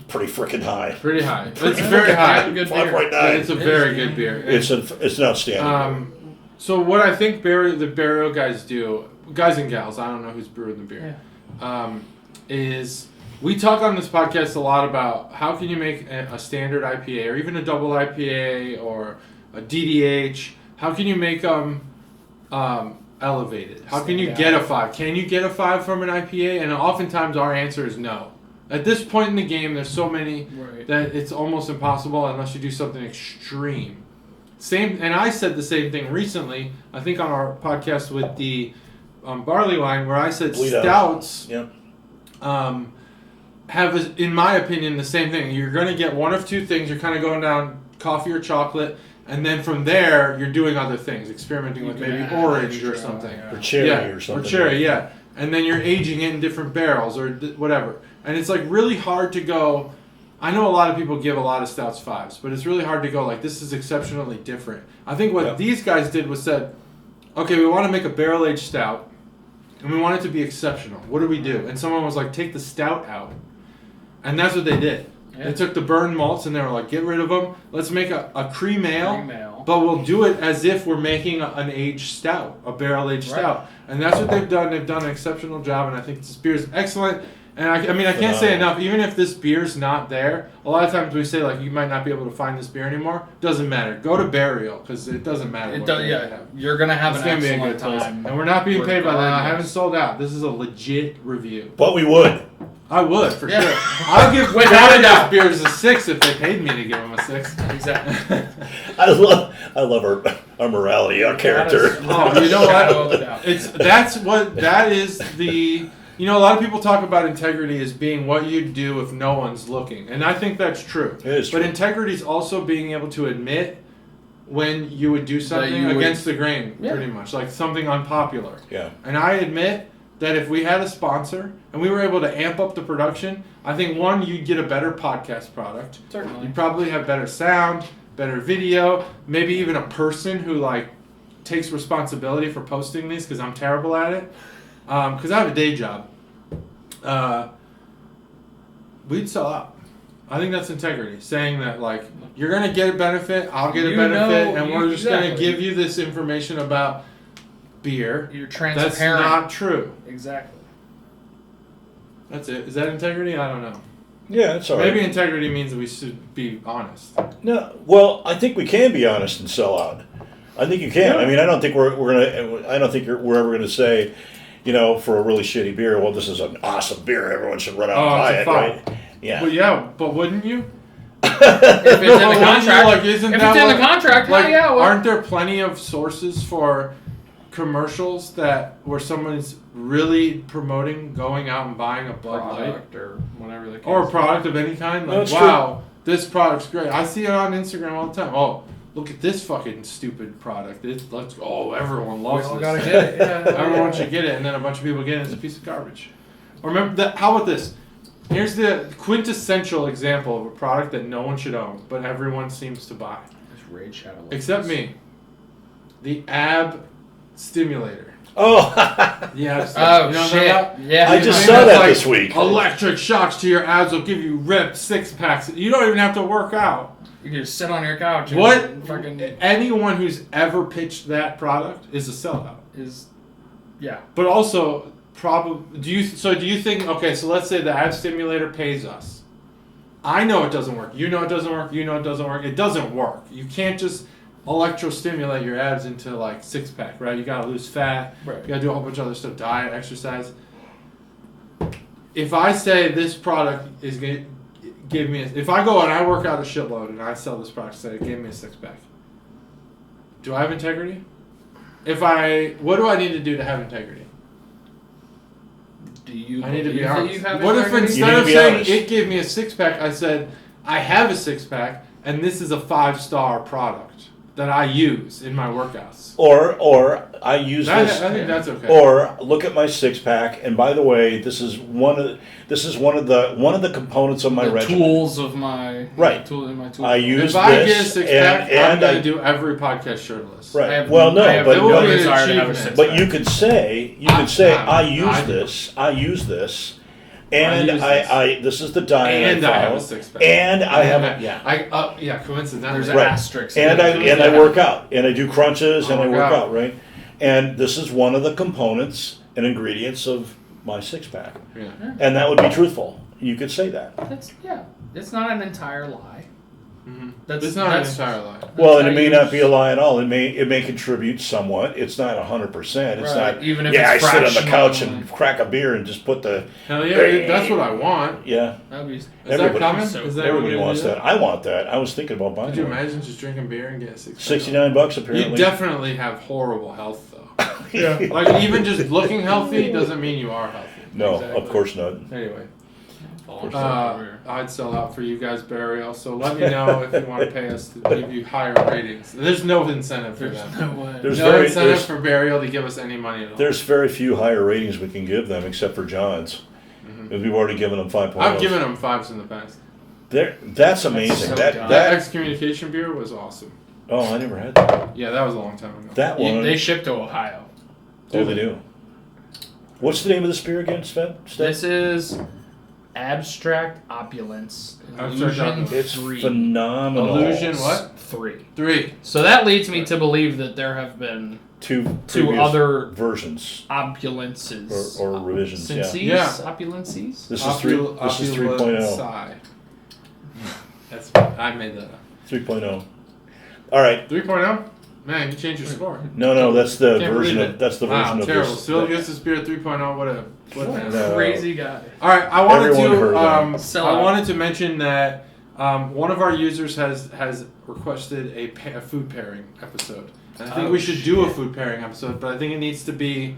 pretty freaking high. Pretty high. It's very high. Good 5.9. It's a very good beer. It's an outstanding beer. So what I think the burial guys do, guys and gals, I don't know who's brewing the beer, is we talk on this podcast a lot about how can you make a standard IPA or even a double IPA or a DDH. How can you make them elevated? How can you get a 5? Can you get a 5 from an IPA? And oftentimes our answer is no. At this point in the game, there's so many that it's almost impossible unless you do something extreme. And I said the same thing recently, I think on our podcast with the barley wine, where I said stouts have, in my opinion, the same thing. You're going to get one of two things. You're kind of going down coffee or chocolate, and then from there, you're doing other things, experimenting with maybe orange or something. Or cherry or something. Or cherry, yeah. And then you're aging it in different barrels or whatever. And it's like really hard to go. I know a lot of people give a lot of stouts 5s, but it's really hard to go like this is exceptionally different. I think what these guys did was said, okay, we want to make a barrel-aged stout, and we want it to be exceptional. What do we do? And someone was like, take the stout out. And that's what they did. Yeah. They took the burned malts and they were like, get rid of them. Let's make a cream ale, but we'll do it as if we're making an aged stout, a barrel-aged stout. And that's what they've done. They've done an exceptional job, and I think this beer is excellent. And I mean, I can't say enough. Even if this beer's not there, a lot of times we say like you might not be able to find this beer anymore. Doesn't matter. Go to Burial because it doesn't matter. It does. Yeah, you're gonna have an excellent time. And we're not being paid by that. I haven't sold out. This is a legit review. But we would. I would for sure. I'll give Canada's beers a 6 if they paid me to give them a 6. Exactly. I love our morality, our character. You know what? That is the. You know, a lot of people talk about integrity as being what you'd do if no one's looking. And I think that's true. It is true. But integrity is also being able to admit when you would do something against the grain, pretty much. Like something unpopular. Yeah. And I admit that if we had a sponsor and we were able to amp up the production, I think, one, you'd get a better podcast product. Certainly. You'd probably have better sound, better video, maybe even a person who, like, takes responsibility for posting these because I'm terrible at it. Because I have a day job. We'd sell out. I think that's integrity. Saying that, like, you're going to get a benefit, I'll get a benefit, and we're just going to give you this information about beer. You're transparent. That's not true. Exactly. That's it. Is that integrity? I don't know. Yeah, it's all right. Maybe integrity means that we should be honest. No, well, I think we can be honest and sell out. I think you can. Yeah. I mean, I don't think we're ever gonna say, you know, for a really shitty beer, well, this is an awesome beer, everyone should run out and buy it, right? Yeah. Well, yeah, but wouldn't you? If it's in the contract, like, isn't if that it's in the contract, like, yeah. Well, aren't there plenty of sources for commercials where someone's really promoting going out and buying a Bud Light or whatever the case, or a product of any kind? Like, wow, this product's great. I see it on Instagram all the time. Oh, look at this fucking stupid product. Everyone loves this. Gotta get it. Yeah. Everyone should get it, and then a bunch of people get it. It's a piece of garbage. Or remember that? How about this? Here's the quintessential example of a product that no one should own, but everyone seems to buy. Raid Shadow. Except me. The ab stimulator. Oh. Yeah. Shit. Yeah. I just saw that this week. Electric shocks to your abs will give you ripped 6-packs. You don't even have to work out. You can just sit on your couch. Anyone who's ever pitched that product is a sellout. Yeah. But also, do you think? Okay, so let's say the ab stimulator pays us. I know it doesn't work. You know it doesn't work. You know it doesn't work. It doesn't work. You can't just electrostimulate your abs into like six pack, right? You gotta lose fat. Right. You gotta do a whole bunch of other stuff, diet, exercise. If I say this product is gonna give me, if I go and I work out a shitload and I sell this product, say it gave me a six pack, do I have integrity? What do I need to do to have integrity? Do you? I need to be believe that honest. you have What if integrity? instead of be saying honest. it gave me a six pack, I said I have a six pack and this is a 5-star product that I use in my workouts? Or I use I this. think that's okay. Or look at my six pack, and by the way, this is one of the components of my the regimen. tools of my Right. Tool in my tool. I use if I this, get a six pack, I'm and going I to do every podcast shirtless. right. I have, Well, no, I have but no no, desire to have a achievement. six but pack. you could say I use this, and this is the diet And I I have follow, a six pack. and I have a Coincidentally. There's Right. asterisks. and I Yeah. work out, and I do crunches, and I Work work out. out, right? And this is one of the components and ingredients of my six pack, Yeah. and that would be truthful. You could say that. It's not an entire lie. Mm-hmm. That's It's not that's, an entire lie. Well, and how it may you- not be a lie at all. It may contribute somewhat. It's not 100%. It's Right, not. even if I it's sit on the couch fractional. and crack a beer and just put the. Hell yeah, that's what I want. Yeah, That'd be, Is that Everybody- coming? so Is that everybody what wants you do? that. I want that. I was thinking about buying Could you one. imagine just drinking beer and getting $69? $69 You apparently. definitely have horrible health, though. Yeah. Like, even just looking healthy doesn't mean you are healthy. No, Exactly. of course not. Anyway, falls uh, over. I'd sell out for you guys, Burial. So let me know if you want to pay us to give you higher ratings. There's no incentive for There's them. no way. There's No very- incentive there's- for Burial to give us any money at all. There's very few higher ratings we can give them except for John's. Mhm. We've already given them 5.0. I've given them 5s in the past. That's amazing. so that dumb. That that. excommunication beer was awesome. Oh, I never had that. Yeah, that was a long time ago. That one. They ship to Ohio. Oh, they do. What's the name of the spear again, Stev? This is Abstract Opulence. Abstract Illusion Opulence. It's 3. phenomenal. Illusion what? 3. 3. So that leads me to believe that there have been Two two previous other versions. opulences. Or revisions, yeah. Opulences? Yeah. Opulences? This is 3.0. Psi. That's I made that up. 3.0. All right. 3.0? Man, you changed your score. No, that's the Can't version believe of it. that's the version Wow, of terrible. this. Still gets this beer at 3.0. What an ass. No. Crazy guy. All right, I wanted Everyone heard to that. Sell I out. wanted to mention that one of our users has requested a food pairing episode. And I think Oh, we should do a shit. food pairing episode, but I think it needs to be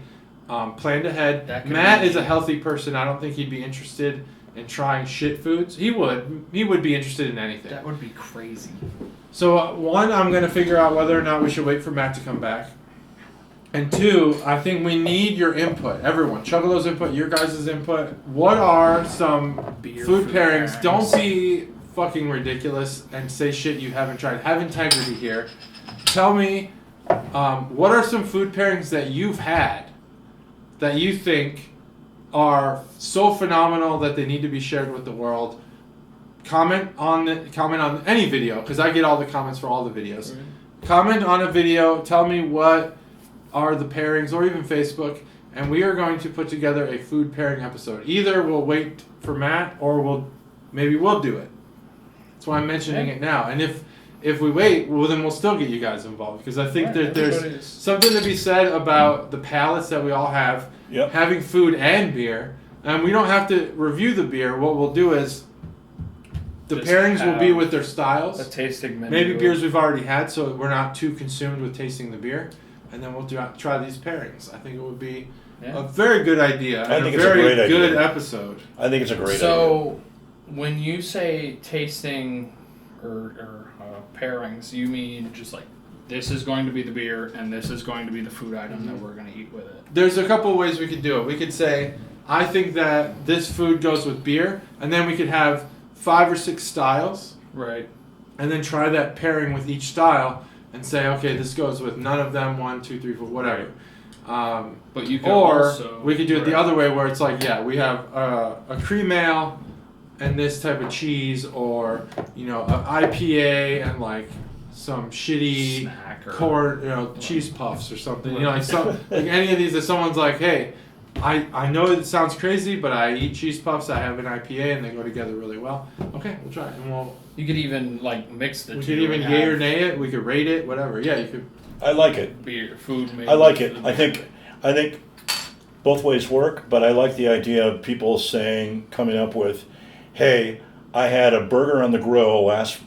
planned ahead. That could Matt be- is a healthy person. I don't think he'd be interested in trying shit foods. He would be interested in anything. That would be crazy. So one, I'm going to figure out whether or not we should wait for Matt to come back. And two, I think we need your input. Everyone, Chuggalo's input, your guys' input. What are some Beer food food pairings? pairings. Don't be fucking ridiculous and say shit you haven't tried. Have integrity here. Tell me, what are some food pairings that you've had that you think are so phenomenal that they need to be shared with the world? Comment on any video, because I get all the comments for all the videos. Comment on a video. Tell me what are the pairings, or even Facebook, and we are going to put together a food pairing episode. Either we'll wait for Matt, or we'll do it. That's why I'm mentioning it now. And if we wait, well, then we'll still get you guys involved, because I think that there's everybody's- something to be said about the palates that we all have, Yep. having food and beer. And we don't have to review the beer. What we'll do is the Just pairings will be have with their styles. A tasting menu. Maybe beers we've already had, so we're not too consumed with tasting the beer. And then we'll try these pairings. I think it would be Yeah. a very good idea. I And think a it's a very great good idea. episode. I think it's a great idea. So, when you say tasting or pairings, you mean just like this is going to be the beer and this is going to be the food item that we're going to eat with it. There's a couple of ways we could do it. We could say, I think that this food goes with beer, and then we could have 5 or 6 styles, Right. and then try that pairing with each style, and say, okay, this goes with none of them, 1, 2, 3, 4, whatever. But you can Or also, we could do it the right. other way, where it's like, yeah, we have a cream ale and this type of cheese, or an IPA and like some shitty Snack or corn, cheese puffs or something. Like any of these. If someone's like, hey, I know it sounds crazy, but I eat cheese puffs. I have an IPA, and they go together really well. Okay, we'll try it, and You could even mix the two. we could even yay or nay it. We could rate it, whatever. Yeah, you could. I like it. Beer, food. Made I like it. I think both ways work, but I like the idea of people coming up with, hey, I had a burger on the grill last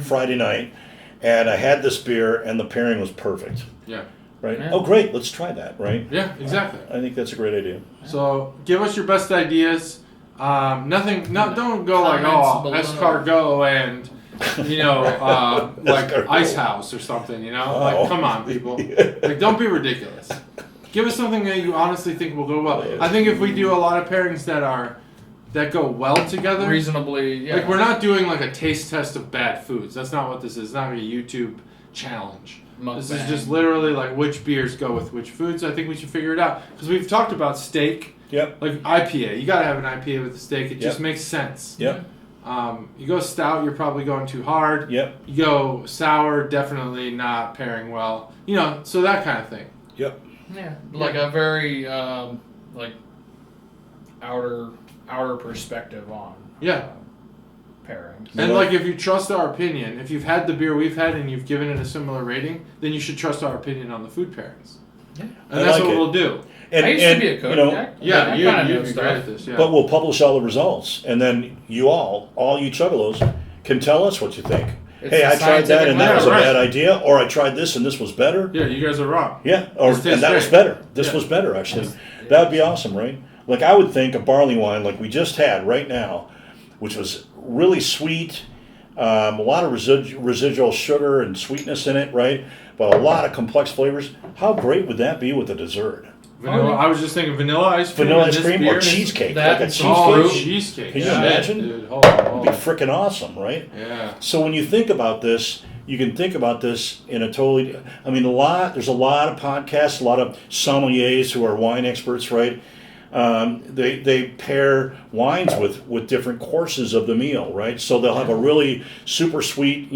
Friday night, and I had this beer, and the pairing was perfect. Yeah. Right? Yeah. Oh, great. Let's try that, right? Yeah, exactly. I think that's a great idea. So give us your best ideas. Don't go like, Comments escargot and, like Escargot. Ice House or something, Oh. Like, come on, people. Like, don't be ridiculous. Give us something that you honestly think will go well. I think if we do a lot of pairings that go well together. Reasonably, yeah. Like, we're not doing like a taste test of bad foods. That's not what this is. It's not a YouTube challenge. This is just literally like which beers go with which foods. I think we should figure it out. Because we've talked about steak. Yep. Like IPA. You got to have an IPA with the steak. It just makes sense. Yep. You go stout, you're probably going too hard. Yep. You go sour, definitely not pairing well. So that kind of thing. Yep. Yeah. Like a very, outer perspective on. Yeah. Pairings. And like if you trust our opinion, if you've had the beer we've had and you've given it a similar rating, then you should trust our opinion on the food pairings. Yeah. And that's what we'll do. I used to be a cook. You'd be great at this. Yeah. But we'll publish all the results, and then you all you Chuggalos, can tell us what you think. It's hey, a I tried that and that was a right. bad idea, or I tried this and this was better. Yeah, you guys are wrong. Yeah, This tastes and that was great. better. This was better, actually. That would be awesome, right? Like I would think a barley wine like we just had right now, which was really sweet, a lot of residual sugar and sweetness in it, right? But a lot of complex flavors. How great would that be with a dessert? Vanilla. I was just thinking vanilla ice cream. Vanilla and ice this cream beer or is- cheesecake, that like a and cheesecake. Cheesecake. Can you Yeah, imagine? Dude, holy It'd be moly. freaking awesome, right? Yeah. So when you think about this, you can think about this in a totally. There's a lot of podcasts, a lot of sommeliers who are wine experts, right? They pair wines with different courses of the meal, right? So they'll have a really super sweet,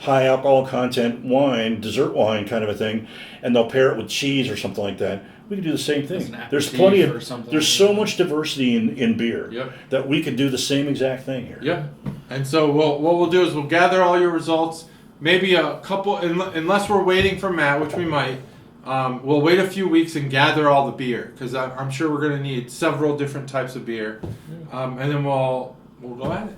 high alcohol content wine, dessert wine kind of a thing, and they'll pair it with cheese or something like that. We can do the same thing. There's plenty of. There's so much diversity in beer that we could do the same exact thing here. Yep. And so what we'll do is we'll gather all your results. Maybe a couple, unless we're waiting for Matt, which we might. We'll wait a few weeks and gather all the beer because I'm sure we're going to need several different types of beer, and then we'll go at it.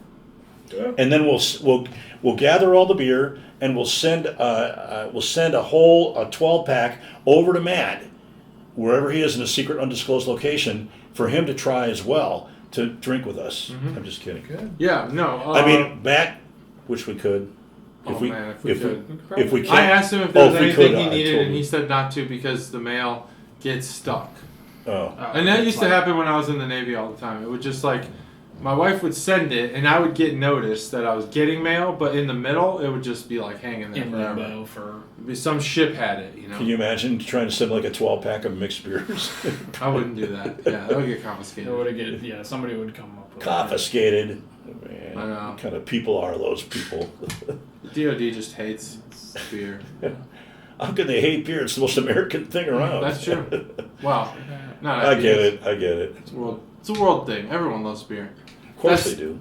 Yeah. And then we'll gather all the beer and we'll send a whole 12-pack over to Matt, wherever he is in a secret undisclosed location, for him to try as well to drink with us. I'm just kidding. Good. Yeah. No. Matt, which we could. If we could. If we I can't. asked him if there was if we anything could, he needed, totally. and he said not to because the mail gets stuck. Oh. And that used to happen when I was in the Navy all the time. It would just like, my wife would send it, and I would get notice that I was getting mail, but in the middle, it would just be like hanging there In forever. limbo for. Some ship had it, Can you imagine trying to send like a 12-pack of mixed beers? I wouldn't do that. Yeah, that would get confiscated. Somebody would come up with Confiscated. Man, I know. what kind of people are those people? DOD just hates beer. How can they hate beer? It's the most American thing around. That's true. Wow. Not I get it. It's a world thing. Everyone loves beer. Of course they do. You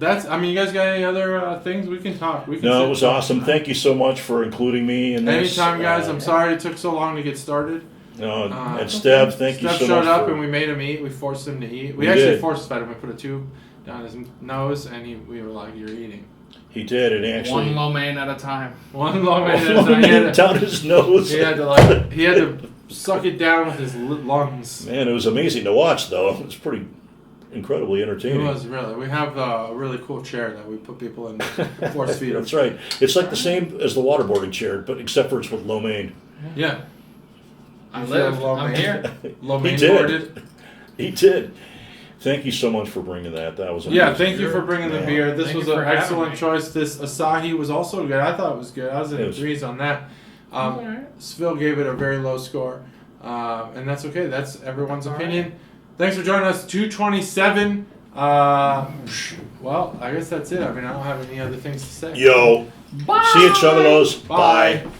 guys got any other things we can talk? No, it was awesome. Thank you so much for including me in this. Anytime, guys. I'm sorry it took so long to get started. No, and Stev, thank you so much. Stev showed up and we made him eat. We forced him to eat. We actually forced fed him. We put a tube down his nose and we were like, "You're eating." He did, and actually one lo mein at a time. One lo mein at a time. Down his nose. He had to suck it down with his lungs. Man, it was amazing to watch, though. It was pretty incredibly entertaining. It was really. We have a really cool chair that we put people in, force feed them. That's right. It's like the same as the waterboarding chair, but except for it's with lo mein. Yeah. I'm here. Lo He mein did. boarded. He did. Thank you so much for bringing that. That was amazing. Yeah, thank you for bringing the beer. This Thank was you an for having excellent me. choice. This Asahi was also good. I thought it was good. I was in the threes on that. SFIL gave it a very low score, and that's okay. That's everyone's opinion. Thanks for joining us. 227. Well, I guess that's it. I mean, I don't have any other things to say. Yo. Bye. See you, Chuggalos. Bye. Bye.